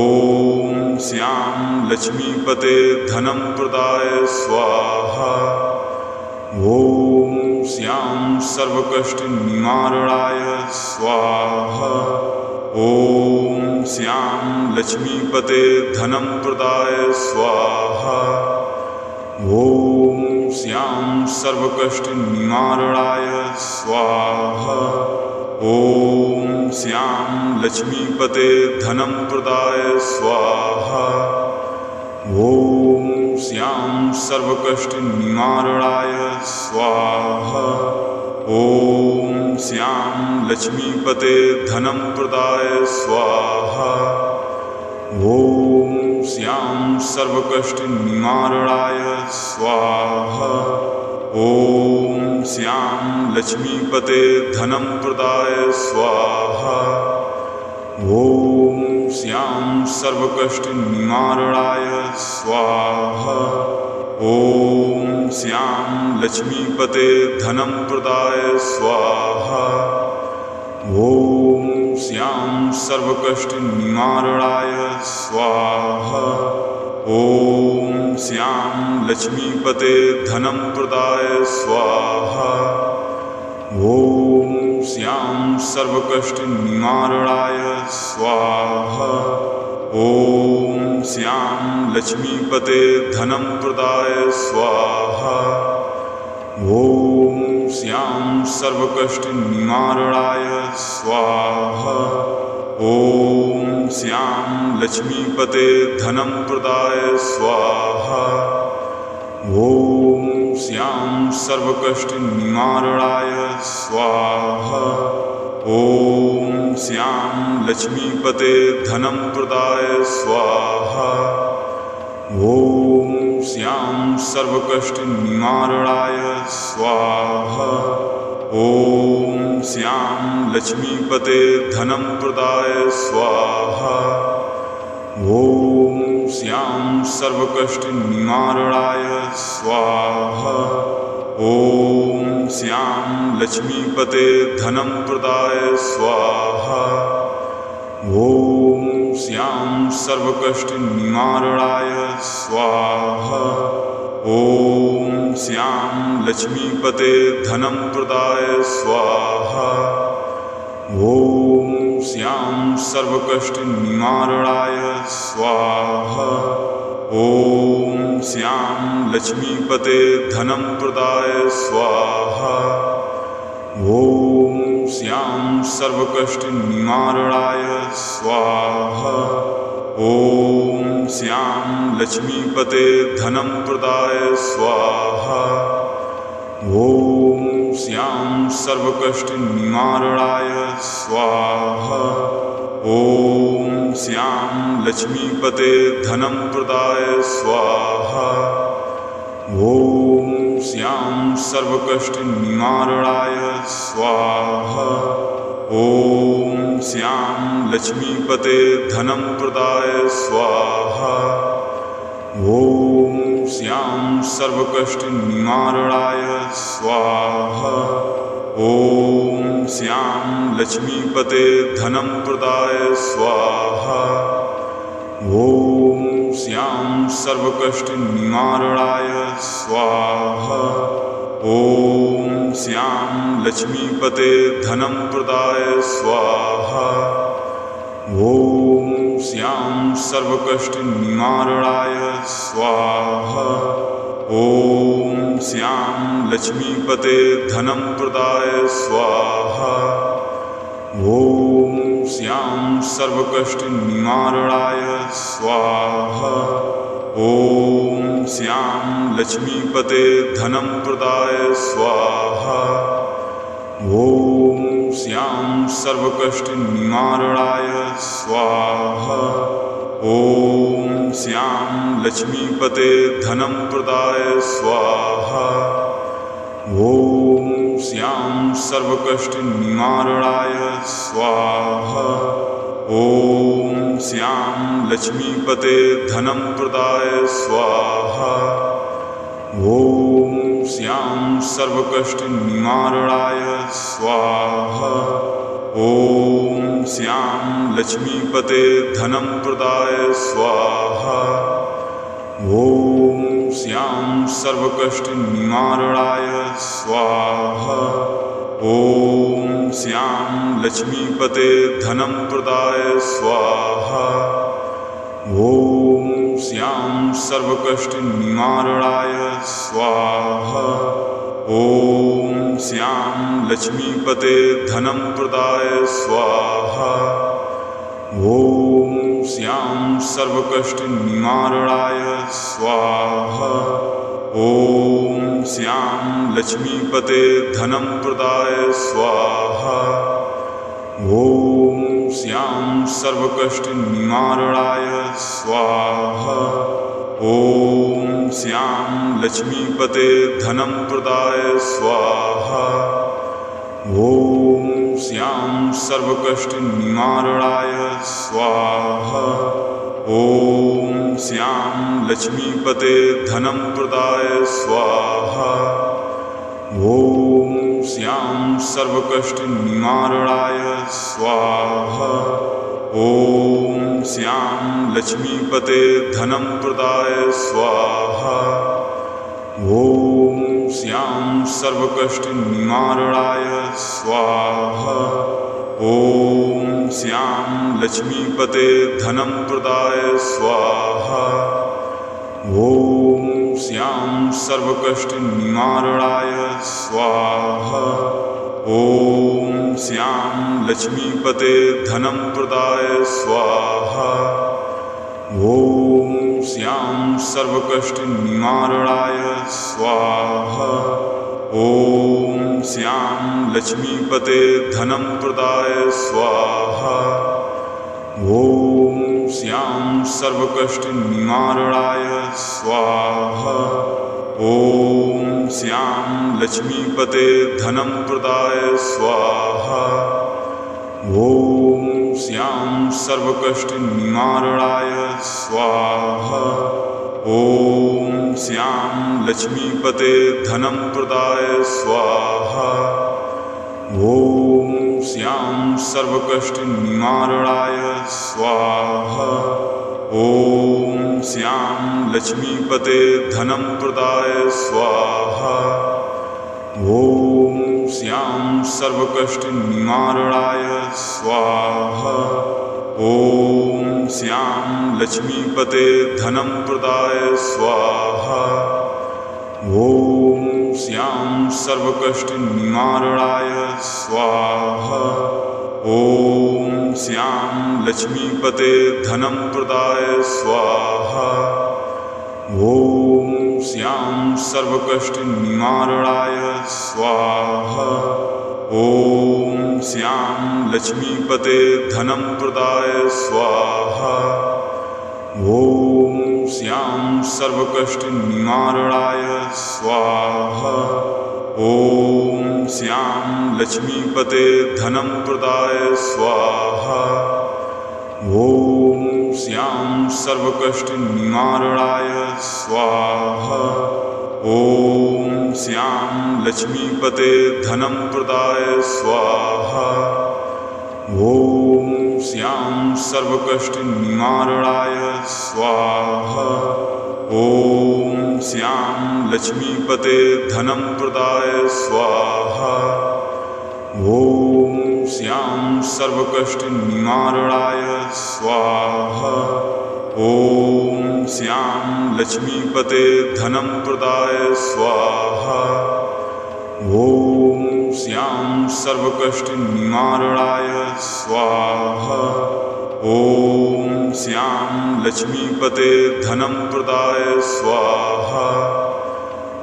श्यां लक्ष्मीपते धनं प्रदाय स्वाहा। ॐ श्यां सर्वकष्टनिवारणाय स्वाहा। ॐ श्यां लक्ष्मीपते धनं प्रदाय स्वाहा। ॐ श्यां सर्वकष्टनिवारणाय स्वाहा। ॐ श्यां लक्ष्मीपते धनं प्रदाय स्वाहा। ॐ श्यां सर्वकष्टनिवारणाय स्वाहा। ॐ श्यां लक्ष्मीपते धनं प्रदाय स्वाहा। ॐ श्यां सर्वकष्टनिवारणाय स्वाहा। ॐ श्यां लक्ष्मीपते धनं प्रदाय स्वाहा। ॐ श्यां सर्वकष्टनिवारणाय स्वाहा। ॐ श्यां लक्ष्मीपते धनं प्रदाय स्वाहा। ॐ श्यां सर्वकष्टनिवारणाय स्वाहा। ॐ श्यां लक्ष्मीपते धनं प्रदाय स्वाहा। ॐ श्यां सर्वकष्टनिवारणाय स्वाहा। ॐ श्यां लक्ष्मीपते धनं प्रदाय स्वाहा। ॐ श्यां सर्वकष्टनिवारणाय स्वाहा। ॐ श्यां लक्ष्मीपते धनं प्रदाय स्वाहा। ॐ श्यां सर्वकष्टनिवारणाय स्वाहा। ॐ श्याम लक्ष्मीपते धनं प्रदाय स्वाहा। ॐ श्याम सर्वकष्टनिवारणाय स्वाहा। ॐ श्याम लक्ष्मीपते धनं प्रदाय स्वाहा। ॐ श्याम सर्वकष्टनिवारणाय स्वाहा। ॐ श्याम लक्ष्मीपते धनं प्रदाय स्वाहा। ॐ श्याम सर्वकष्टनिवारणाय स्वाहा। ॐ श्याम लक्ष्मीपते धनं प्रदाय स्वाहा। ॐ श्याम सर्वकष्टनिवारणाय स्वाहा। ॐ श्याम लक्ष्मीपते धनं प्रदाय स्वाहा। ॐ श्याम सर्वकष्टनिवारणाय स्वाहा। ॐ श्याम लक्ष्मीपते धनं प्रदाय स्वाहा। ॐ श्याम सर्वकष्टनिवारणाय स्वाहा। ॐ श्याम लक्ष्मीपते धनं प्रदाय स्वाहा। ॐ श्याम सर्वकष्टनिवारणाय स्वाहा। ॐ श्याम लक्ष्मीपते धनं प्रदाय स्वाहा। ॐ श्याम सर्वकष्टनिवारणाय स्वाहा। ॐ श्याम लक्ष्मीपते धनं प्रदाय स्वाहा। ॐ श्याम सर्वकष्टनिवारणाय स्वाहा। ॐ श्याम लक्ष्मीपते धनं प्रदाय स्वाहा। ॐ श्याम सर्वकष्टनिवारणाय स्वाहा। ॐ श्याम लक्ष्मीपते धनं प्रदाय स्वाहा। ॐ श्याम सर्वकष्टनिवारणाय स्वाहा। ॐ श्याम लक्ष्मीपते धनं प्रदाय स्वाहा। ॐ श्याम सर्वकष्टनिवारणाय स्वाहा। ॐ श्याम लक्ष्मीपते धनं प्रदाय स्वाहा। ॐ श्याम सर्वकष्टनिवारणाय स्वाहा। ॐ श्याम लक्ष्मीपते धनं प्रदाय स्वाहा। ॐ श्याम सर्वकष्टनिवारणाय स्वाहा। ॐ श्याम लक्ष्मीपते धनं प्रदाय स्वाहा। ॐ श्याम सर्वकष्टनिवारणाय स्वाहा। ॐ श्याम लक्ष्मीपते धनं प्रदाय स्वाहा। ॐ श्याम सर्वकष्टनिवारणाय स्वाहा। ॐ श्याम लक्ष्मीपते धनं प्रदाय स्वाहा। ॐ श्याम सर्वकष्टनिवारणाय स्वाहा। ॐ श्याम लक्ष्मीपते धनं प्रदाय स्वाहा। ॐ श्याम सर्वकष्टनिवारणाय स्वाहा। ॐ श्याम लक्ष्मीपते धनं प्रदाय स्वाहा। ॐ श्याम सर्वकष्टनिवारणाय स्वाहा। ॐ श्याम लक्ष्मीपते धनं प्रदाय स्वाहा। ॐ श्याम सर्वकष्टनिवारणाय स्वाहा। ॐ श्याम लक्ष्मीपते धनं प्रदाय स्वाहा। ॐ श्याम सर्वकष्टनिवारणाय स्वाहा। ॐ श्याम लक्ष्मीपते धनं प्रदाय स्वाहा। ॐ श्याम सर्वकष्टनिवारणाय स्वाहा। ॐ श्याम लक्ष्मीपते धनं प्रदाय स्वाहा। ॐ श्याम सर्वकष्टनिवारणाय स्वाहा। ॐ श्यां लक्ष्मीपते धनं प्रदाय स्वाहा। ॐ श्यां सर्वकष्टनिवारणाय स्वाहा। ॐ श्यां लक्ष्मीपते धनं प्रदाय स्वाहा। ॐ श्यां सर्वकष्टनिवारणाय स्वाहा। ॐ श्यां लक्ष्मीपते धनं प्रदाय स्वाहा। ॐ श्यां सर्वकष्टनिवारणाय स्वाहा। ॐ श्यां लक्ष्मीपते धनं प्रदाय स्वाहा। ॐ श्यां सर्वकष्टनिवारणाय स्वाहा। ॐ श्यां लक्ष्मीपते धनं प्रदाय स्वाहा। ॐ श्यां सर्वकष्टनिवारणाय स्वाहा। ॐ श्यां लक्ष्मीपते धनं प्रदाय स्वाहा। ॐ श्यां सर्वकष्टनिवारणाय स्वाहा। ॐ श्यां लक्ष्मीपते धनं प्रदाय स्वाहा। ॐ श्यां सर्वकष्टनिवारणाय स्वाहा। ॐ श्यां लक्ष्मीपते धनं प्रदाय स्वाहा। ॐ श्यां सर्वकष्टनिवारणाय स्वाहा। ॐ श्यां लक्ष्मीपते धनं प्रदाय स्वाहा। ॐ श्यां सर्वकष्टनिवारणाय स्वाहा। ॐ श्यां लक्ष्मीपते धनं प्रदाय स्वाहा। ॐ श्यां सर्वकष्टनिवारणाय स्वाहा। ॐ श्यां लक्ष्मीपते धनं प्रदाय स्वाहा। ॐ श्यां सर्वकष्टनिवारणाय स्वाहा। ॐ श्यां लक्ष्मीपते धनं प्रदाय स्वाहा।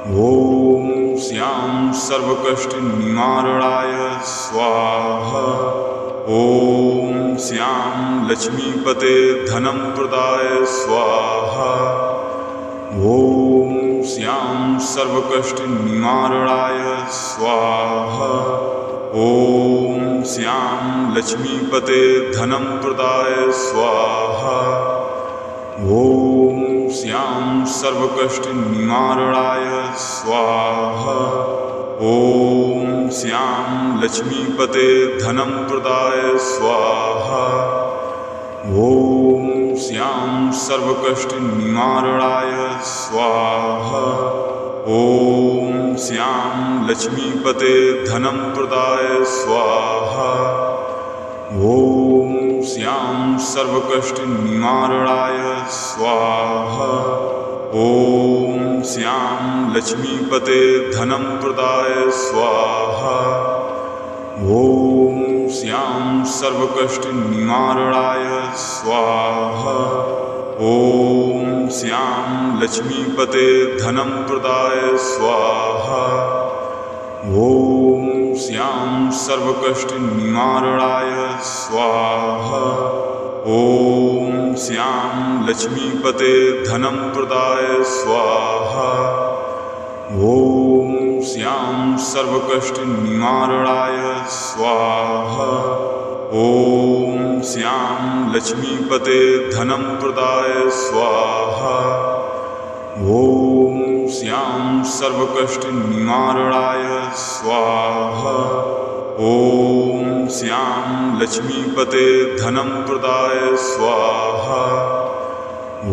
ॐ श्यां सर्वकष्टनिवारणाय स्वाहा। ॐ श्यां लक्ष्मीपते धनं प्रदाय स्वाहा। ॐ श्यां सर्वकष्टनिवारणाय स्वाहा। ॐ श्यां लक्ष्मीपते धनं प्रदाय स्वाहा। ॐ श्यां सर्वकष्टनिवारणाय स्वाहा। ॐ श्यां लक्ष्मीपते धनं प्रदाय स्वाहा। ॐ श्यां सर्वकष्टनिवारणाय स्वाहा। ॐ श्यां लक्ष्मीपते धनं प्रदाय स्वाहा। ॐ श्यां सर्वकष्टनिवारणाय स्वाहा। ॐ श्यां लक्ष्मीपते धनं प्रदाय स्वाहा। ॐ श्यां सर्वकष्टनिवारणाय स्वाहा। ॐ श्यां लक्ष्मीपते धनं प्रदाय स्वाहा। ॐ श्यां सर्वकष्टनिवारणाय स्वाहा। ॐ श्यां लक्ष्मीपते धनं प्रदाय स्वाहा। ॐ श्यां सर्वकष्टनिवारणाय स्वाहा। ॐ श्यां लक्ष्मीपते धनं प्रदाय स्वाहा। ॐ श्यां सर्वकष्टनिवारणाय स्वाहा। ॐ श्यां लक्ष्मीपते धनं प्रदाय स्वाहा। ॐ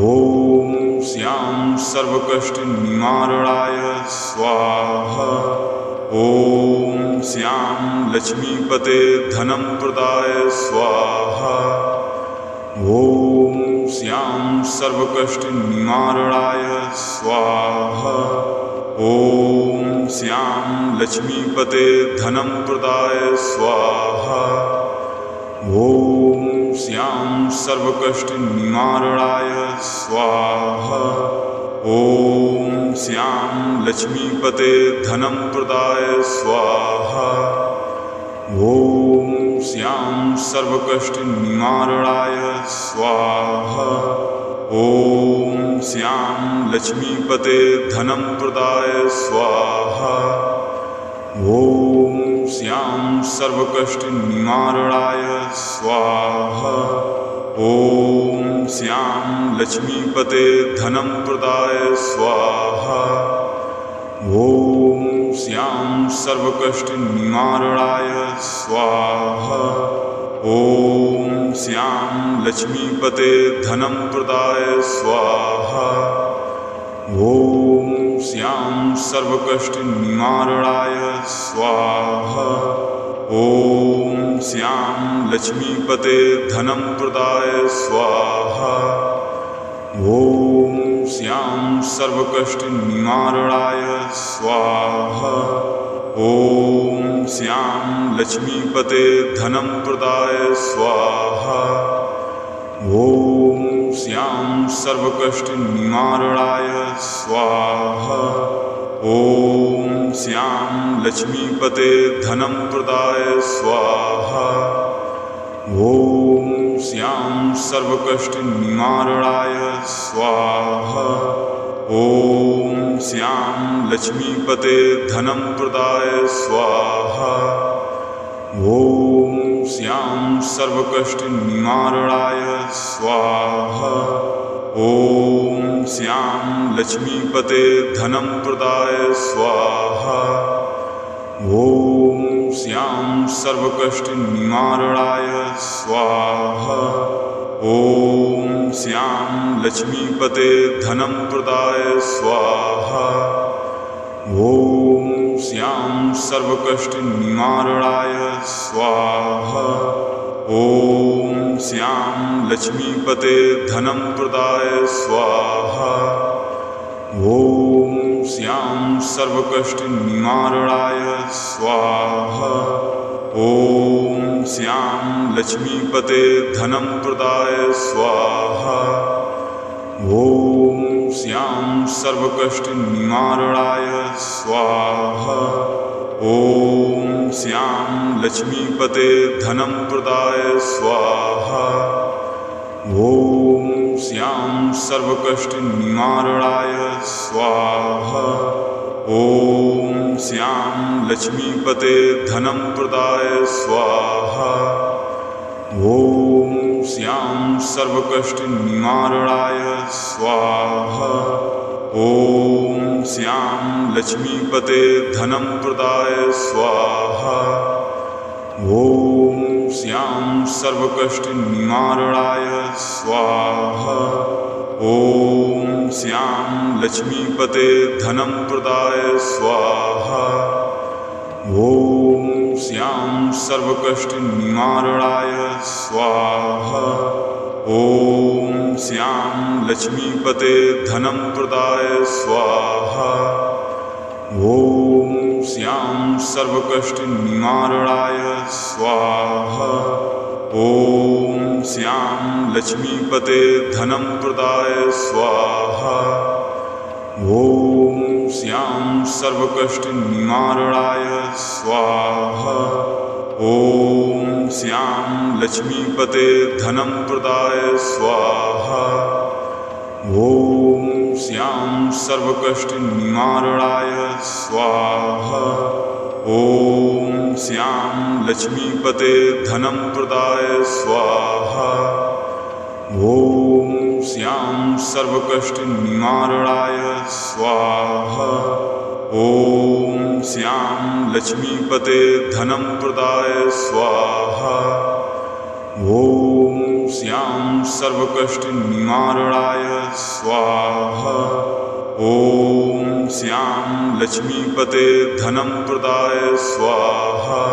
श्यां सर्वकष्टनिवारणाय स्वाहा। ॐ श्यां लक्ष्मीपते धनं प्रदाय स्वाहा। ॐ श्यां सर्वकष्टनिवारणाय स्वाहा। ॐ श्यां लक्ष्मीपते धनं प्रदाय स्वाहा। ॐ श्यां सर्वकष्टनिवारणाय स्वाहा। ॐ श्यां लक्ष्मीपते धनं प्रदाय स्वाहा। ॐ श्यां सर्वकष्टनिवारणाय स्वाहा। ॐ श्यां लक्ष्मीपते धनं प्रदाय स्वाहा। ॐ श्यां सर्वकष्टनिवारणाय स्वाहा। ॐ श्यां लक्ष्मीपते धनं प्रदाय स्वाहा। ॐ श्यां सर्वकष्टनिवारणाय स्वाहा। ॐ श्यां लक्ष्मीपते धनं प्रदाय स्वाहा। ॐ श्यां सर्वकष्टनिवारणाय स्वाहा। ॐ श्यां लक्ष्मीपते धनं प्रदाय स्वाहा। ॐ श्यां सर्वकष्टनिवारणाय स्वाहा। ॐ श्यां लक्ष्मीपते धनं प्रदाय स्वाहा। ॐ श्यां सर्वकष्टनिवारणाय स्वाहा। ॐ श्यां लक्ष्मीपते धनं प्रदाय स्वाहा। ॐ श्यां सर्वकष्टनिवारणाय स्वाहा। ॐ श्यां लक्ष्मीपते धनं प्रदाय स्वाहा। ॐ श्यां सर्वकष्टनिवारणाय स्वाहा। ॐ श्यां लक्ष्मीपते धनं प्रदाय स्वाहा। ॐ श्यां सर्वकष्टनिवारणाय स्वाहा। ॐ श्यां लक्ष्मीपते धनं प्रदाय स्वाहा। ॐ श्यां सर्वकष्टनिवारणाय स्वाहा। ॐ श्यां लक्ष्मीपते धनं प्रदाय स्वाहा। ॐ श्यां सर्वकष्टनिवारणाय स्वाहा। ॐ श्यां लक्ष्मीपते धनं प्रदाय स्वाहा। ॐ श्यां सर्वकष्टनिवारणाय स्वाहा। ॐ श्यां लक्ष्मीपते धनं प्रदाय स्वाहा। ॐ श्यां सर्वकष्टनिवारणाय स्वाहा। ॐ श्यां लक्ष्मीपते धनं प्रदाय स्वाहा। ॐ श्यां सर्वकष्टनिवारणाय स्वाहा। ॐ श्यां लक्ष्मीपते धनं प्रदाय स्वाहा। ॐ श्यां सर्वकष्टनिवारणाय स्वाहा। ॐ श्यां लक्ष्मीपते धनं प्रदाय स्वाहा। ॐ श्यां सर्वकष्टनिवारणाय स्वाहा। ॐ श्यां लक्ष्मीपते धनं प्रदाय स्वाहा। ॐ श्यां सर्वकष्टनिवारणाय स्वाहा। ॐ श्यां लक्ष्मीपते धनं प्रदाय स्वाहा। ॐ श्यां सर्वकष्टनिवारणाय स्वाहा। ॐ श्यां लक्ष्मीपते धनं प्रदाय स्वाहा। ॐ श्यां सर्वकष्टनिवारणाय स्वाहा। ॐ श्यां लक्ष्मीपते धनं प्रदाय स्वाहा। ॐ श्यां सर्वकष्टनिवारणाय स्वाहा। ॐ श्यां लक्ष्मीपते धनं प्रदाय स्वाहा। ॐ श्यां सर्वकष्टनिवारणाय स्वाहा। ॐ श्यां लक्ष्मीपते धनं प्रदाय स्वाहा।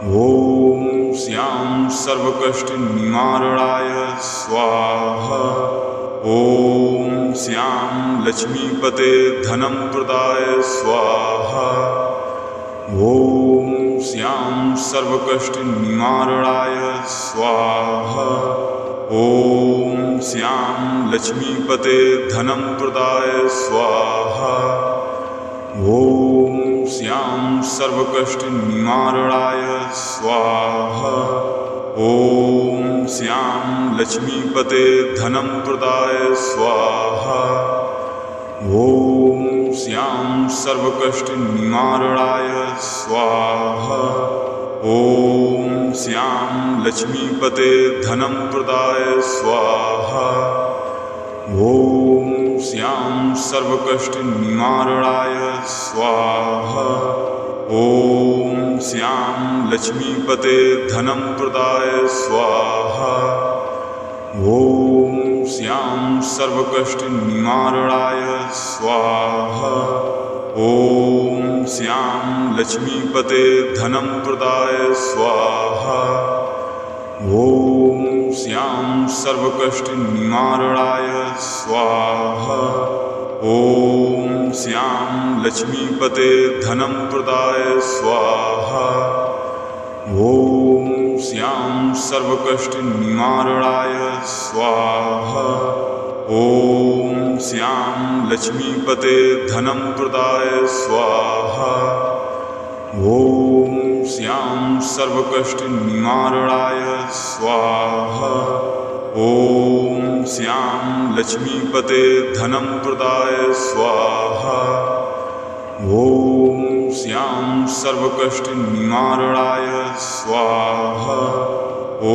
ॐ श्यां सर्वकष्टनिवारणाय स्वाहा। ॐ श्यां लक्ष्मीपते धनं प्रदाय स्वाहा। ॐ श्यां सर्वकष्टनिवारणाय स्वाहा। ॐ श्यां लक्ष्मीपते धनं प्रदाय स्वाहा। ॐ श्यां सर्वकष्टनिवारणाय स्वाहा। ॐ श्यां लक्ष्मीपते धनं प्रदाय स्वाहा। ॐ श्यां सर्वकष्टनिवारणाय स्वाहा। ॐ श्यां लक्ष्मीपते धनं प्रदाय स्वाहा। ॐ श्यां सर्वकष्टनिवारणाय स्वाहा। ॐ श्यां लक्ष्मीपते धनं प्रदाय स्वाहा। ॐ श्यां सर्वकष्टनिवारणाय स्वाहा। ॐ श्यां लक्ष्मीपते धनं प्रदाय स्वाहा। ॐ श्यां सर्वकष्टनिवारणाय स्वाहा। ॐ श्यां लक्ष्मीपते धनं प्रदाय स्वाहा। ॐ श्यां सर्वकष्टनिवारणाय स्वाहा। ॐ श्यां लक्ष्मीपते धनं प्रदाय स्वाहा। ॐ श्यां सर्वकष्टनिवारणाय स्वाहा। ॐ श्यां लक्ष्मीपते धनं प्रदाय स्वाहा। ॐ श्यां सर्वकष्टनिवारणाय स्वाहा। ॐ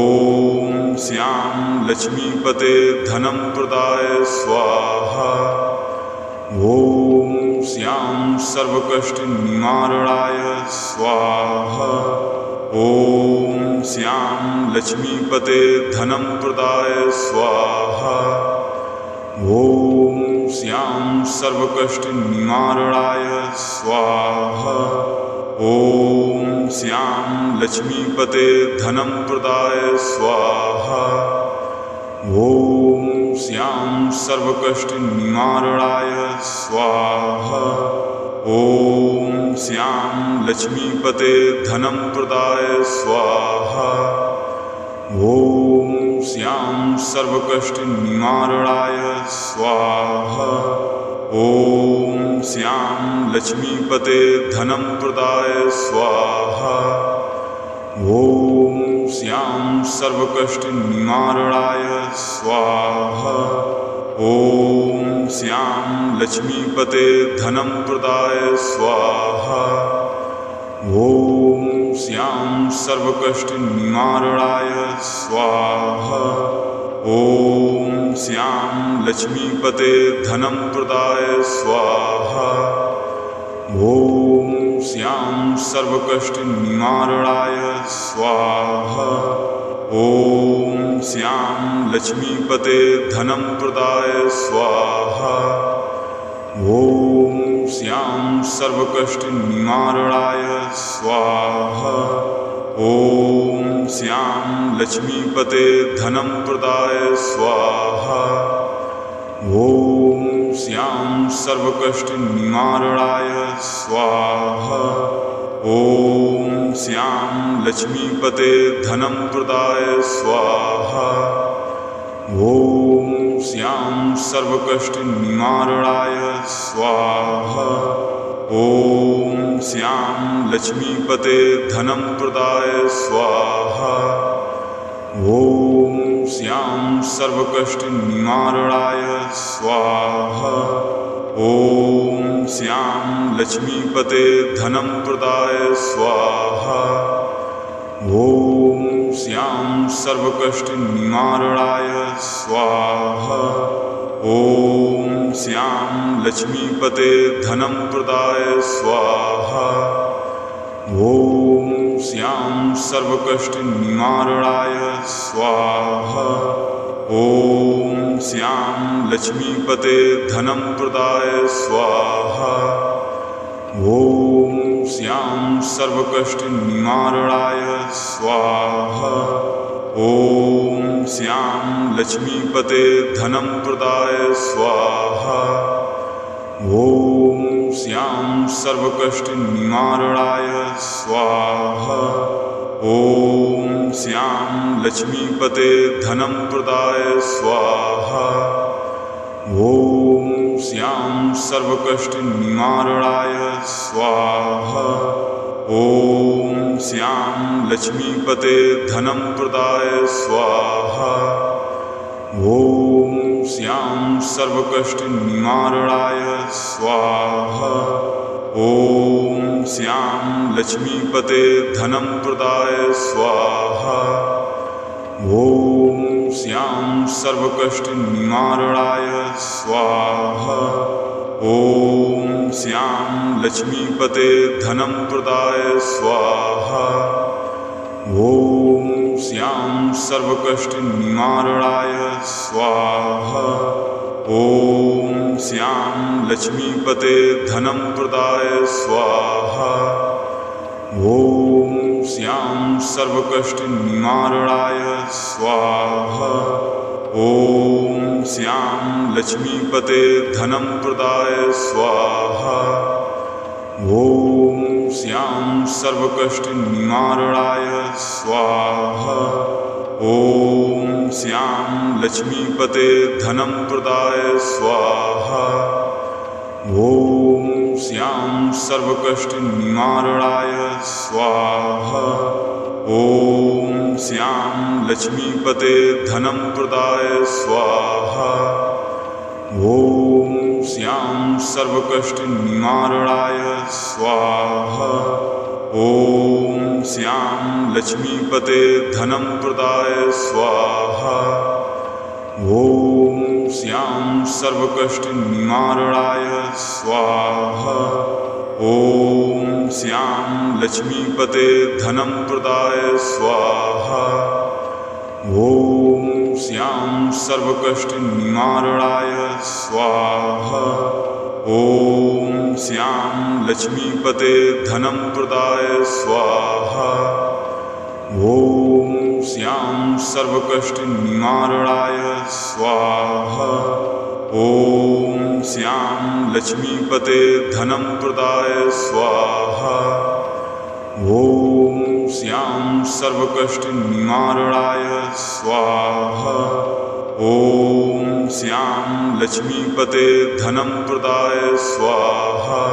श्यां लक्ष्मीपते धनं प्रदाय स्वाहा। ॐ श्यां सर्वकष्टनिवारणाय स्वाहा। ॐ श्यां लक्ष्मीपते धनं प्रदाय स्वाहा। ॐ श्यां सर्वकष्टनिवारणाय स्वाहा। ॐ श्यां लक्ष्मीपते धनं प्रदाय स्वाहा। ॐ श्यां सर्वकष्टनिवारणाय स्वाहा। ॐ श्यां लक्ष्मीपते धनं प्रदाय स्वाहा। ॐ श्यां सर्वकष्टनिवारणाय स्वाहा। ॐ श्यां लक्ष्मीपते धनं प्रदाय स्वाहा। ॐ श्यां सर्वकष्टनिवारणाय स्वाहा। ॐ श्यां लक्ष्मीपते धनं प्रदाय स्वाहा। ॐ श्यां सर्वकष्टनिवारणाय स्वाहा। ॐ श्यां लक्ष्मीपते धनं प्रदाय स्वाहा। ॐ श्यां सर्वकष्टनिवारणाय स्वाहा। ॐ श्यां लक्ष्मीपते धनं प्रदाय स्वाहा। ॐ श्यां सर्वकष्टनिवारणाय स्वाहा। ॐ श्यां लक्ष्मीपते धनं प्रदाय स्वाहा। ॐ श्यां सर्वकष्टनिवारणाय स्वाहा। ॐ श्यां लक्ष्मीपते धनं प्रदाय स्वाहा। ॐ श्यां सर्वकष्टनिवारणाय स्वाहा। ॐ श्यां लक्ष्मीपते धनं प्रदाय स्वाहा। ॐ श्यां सर्वकष्टनिवारणाय स्वाहा। ॐ श्यां लक्ष्मीपते धनं प्रदाय स्वाहा। ॐ श्यां सर्वकष्टनिवारणाय स्वाहा। ॐ श्यां लक्ष्मीपते धनं प्रदाय स्वाहा। ॐ श्यां सर्वकष्टनिवारणाय स्वाहा। ॐ श्यां लक्ष्मीपते धनं प्रदाय स्वाहा। ॐ श्यां सर्वकष्टनिवारणाय स्वाहा। ॐ श्यां लक्ष्मीपते धनं प्रदाय स्वाहा। ॐ श्यां सर्वकष्टनिवारणाय स्वाहा। ॐ श्याम लक्ष्मीपते धनं प्रदाय स्वाहा। ॐ श्याम सर्वकष्टनिवारणाय स्वाहा। ॐ श्याम लक्ष्मीपते धनं प्रदाय स्वाहा। ॐ श्याम सर्वकष्टनिवारणाय स्वाहा। ॐ श्याम लक्ष्मीपते धनं प्रदाय स्वाहा। ॐ श्याम सर्वकष्टनिवारणाय स्वाहा। ॐ श्याम लक्ष्मीपते धनं प्रदाय स्वाहा। ॐ श्याम सर्वकष्टनिवारणाय स्वाहा। ॐ श्याम लक्ष्मीपते धनं प्रदाय स्वाहा। ॐ श्याम सर्वकष्टनिवारणाय स्वाहा। ॐ श्याम लक्ष्मीपते धनं प्रदाय स्वाहा। ॐ श्याम सर्वकष्टनिवारणाय स्वाहा। ॐ श्याम लक्ष्मीपते धनं प्रदाय स्वाहा। ॐ श्याम सर्वकष्टनिवारणाय स्वाहा। ॐ श्याम लक्ष्मीपते धनं प्रदाय स्वाहा। ॐ श्याम सर्वकष्टनिवारणाय स्वाहा। ॐ श्याम लक्ष्मीपते धनं प्रदाय स्वाहा। ॐ श्याम सर्वकष्टनिवारणाय स्वाहा। ॐ श्याम लक्ष्मीपते धनं प्रदाय स्वाहा। ॐ श्याम सर्वकष्टनिवारणाय स्वाहा। ॐ श्याम लक्ष्मीपते धनं प्रदाय स्वाहा। ॐ श्याम सर्वकष्टनिवारणाय स्वाहा। ॐ श्याम लक्ष्मीपते धनं प्रदाय स्वाहा। ॐ श्याम सर्वकष्टनिवारणाय स्वाहा। ॐ श्याम लक्ष्मीपते धनं प्रदाय स्वाहा।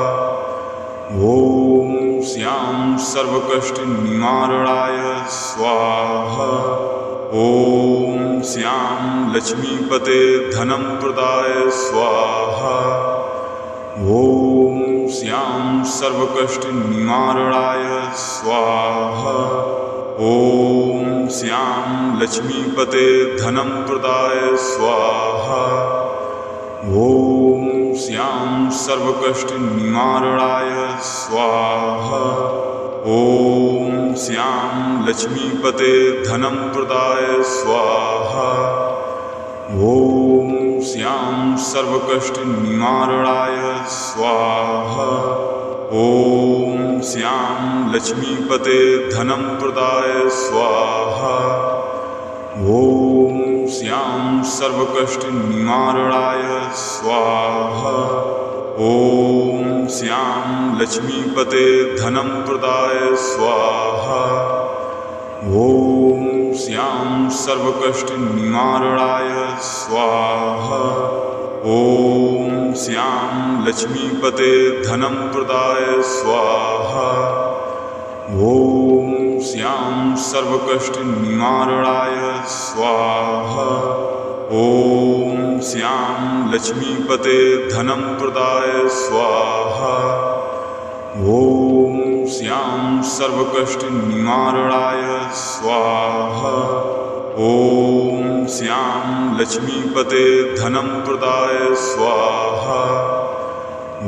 ॐ श्याम सर्वकष्टनिवारणाय स्वाहा। ॐ श्याम लक्ष्मीपते धनं प्रदाय स्वाहा। ॐ श्याम सर्वकष्टनिवारणाय स्वाहा। ॐ श्याम लक्ष्मीपते धनं प्रदाय स्वाहा। ॐ श्याम सर्वकष्टनिवारणाय स्वाहा। ॐ श्याम लक्ष्मीपते धनं प्रदाय स्वाहा। ॐ श्याम सर्वकष्टनिवारणाय स्वाहा। ॐ श्याम लक्ष्मीपते धनं प्रदाय स्वाहा। ॐ श्याम सर्वकष्टनिवारणाय स्वाहा। ॐ श्याम लक्ष्मीपते धनं प्रदाय स्वाहा। ॐ श्याम सर्वकष्टनिवारणाय स्वाहा। ॐ श्याम लक्ष्मीपते धनं प्रदाय स्वाहा। ॐ श्याम सर्वकष्टनिवारणाय स्वाहा। ॐ श्याम लक्ष्मीपते धनं प्रदाय स्वाहा। ॐ श्याम सर्वकष्टनिवारणाय स्वाहा। ॐ श्याम लक्ष्मीपते धनं प्रदाय स्वाहा। ॐ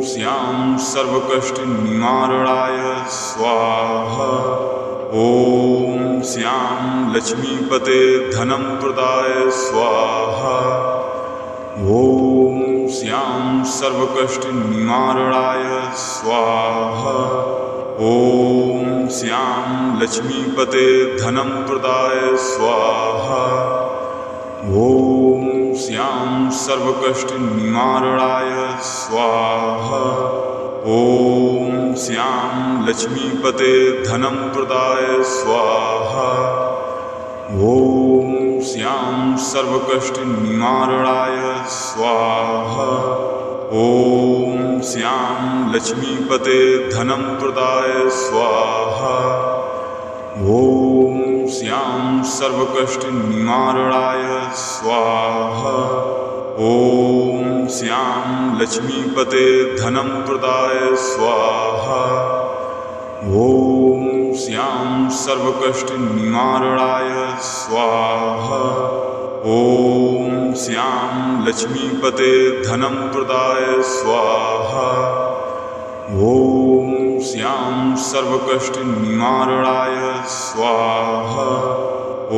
श्याम सर्वकष्टनिवारणाय स्वाहा। ॐ श्याम लक्ष्मीपते धनं प्रदाय स्वाहा। ॐ श्याम सर्वकष्टनिवारणाय स्वाहा। ॐ श्याम लक्ष्मीपते धनं प्रदाय स्वाहा। ॐ श्याम सर्वकष्टनिवारणाय स्वाहा। ॐ श्यां लक्ष्मीपते धनं प्रदाय स्वाहा। ॐ श्यां सर्वकष्टनिवारणाय स्वाहा। ॐ श्यां लक्ष्मीपते धनं प्रदाय स्वाहा। ॐ श्यां सर्वकष्टनिवारणाय स्वाहा। ॐ श्यां लक्ष्मीपते धनं प्रदाय स्वाहा। ॐ श्यां सर्वकष्टनिवारणाय स्वाहा। ॐ श्यां लक्ष्मीपते धनं प्रदाय स्वाहा। ॐ श्यां सर्वकष्टनिवारणाय स्वाहा। ॐ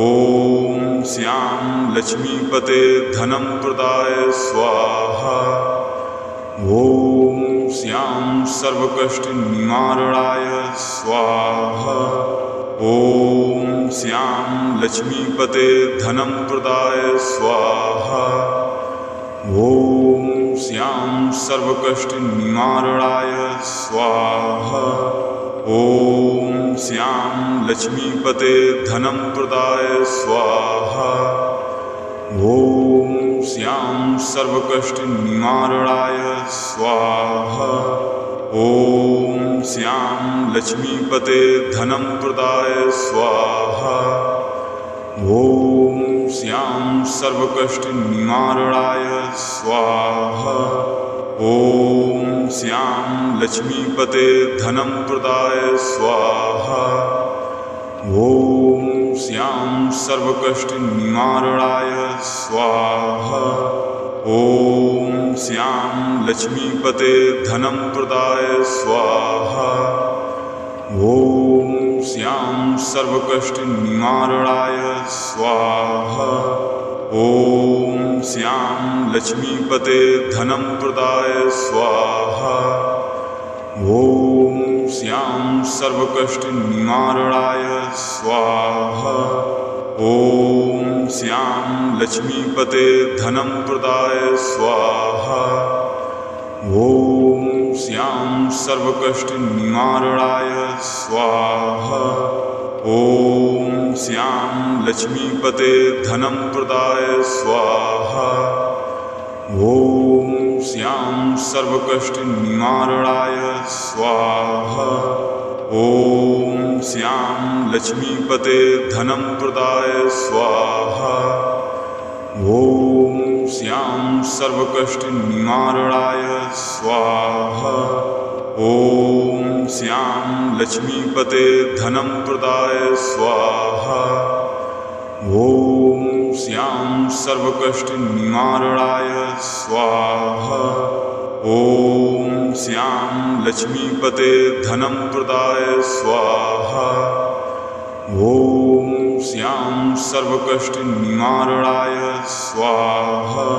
श्यां लक्ष्मीपते धनं प्रदाय स्वाहा। ॐ श्यां सर्वकष्टनिवारणाय स्वाहा। ॐ श्यां लक्ष्मीपते धनं प्रदाय स्वाहा। ॐ श्यां सर्वकष्टनिवारणाय स्वाहा। ॐ श्यां लक्ष्मीपते धनं प्रदाय स्वाहा। ॐ श्यां सर्वकष्टनिवारणाय स्वाहा। ॐ श्यां लक्ष्मीपते धनं प्रदाय स्वाहा। ॐ श्यां सर्वकष्टनिवारणाय स्वाहा। ॐ श्यां लक्ष्मीपते धनं प्रदाय स्वाहा। ॐ श्यां सर्वकष्टनिवारणाय स्वाहा। ॐ श्यां लक्ष्मीपते धनं प्रदाय स्वाहा। ॐ श्यां सर्वकष्टनिवारणाय स्वाहा। ॐ श्यां लक्ष्मीपते धनं प्रदाय स्वाहा। ॐ श्यां सर्वकष्टनिवारणाय स्वाहा। ॐ श्यां लक्ष्मीपते धनं प्रदाय स्वाहा। ॐ श्यां सर्वकष्टनिवारणाय स्वाहा। ॐ श्यां लक्ष्मीपते धनं प्रदाय स्वाहा। ॐ श्यां सर्वकष्टनिवारणाय स्वाहा। ॐ श्यां लक्ष्मीपते धनं प्रदाय स्वाहा। ॐ श्यां सर्वकष्टनिवारणाय स्वाहा। ॐ श्यां लक्ष्मीपते धनं प्रदाय स्वाहा। ॐ श्यां सर्वकष्टनिवारणाय स्वाहा। ॐ श्यां लक्ष्मीपते धनं प्रदाय स्वाहा। ॐ श्यां सर्वकष्टनिवारणाय स्वाहा।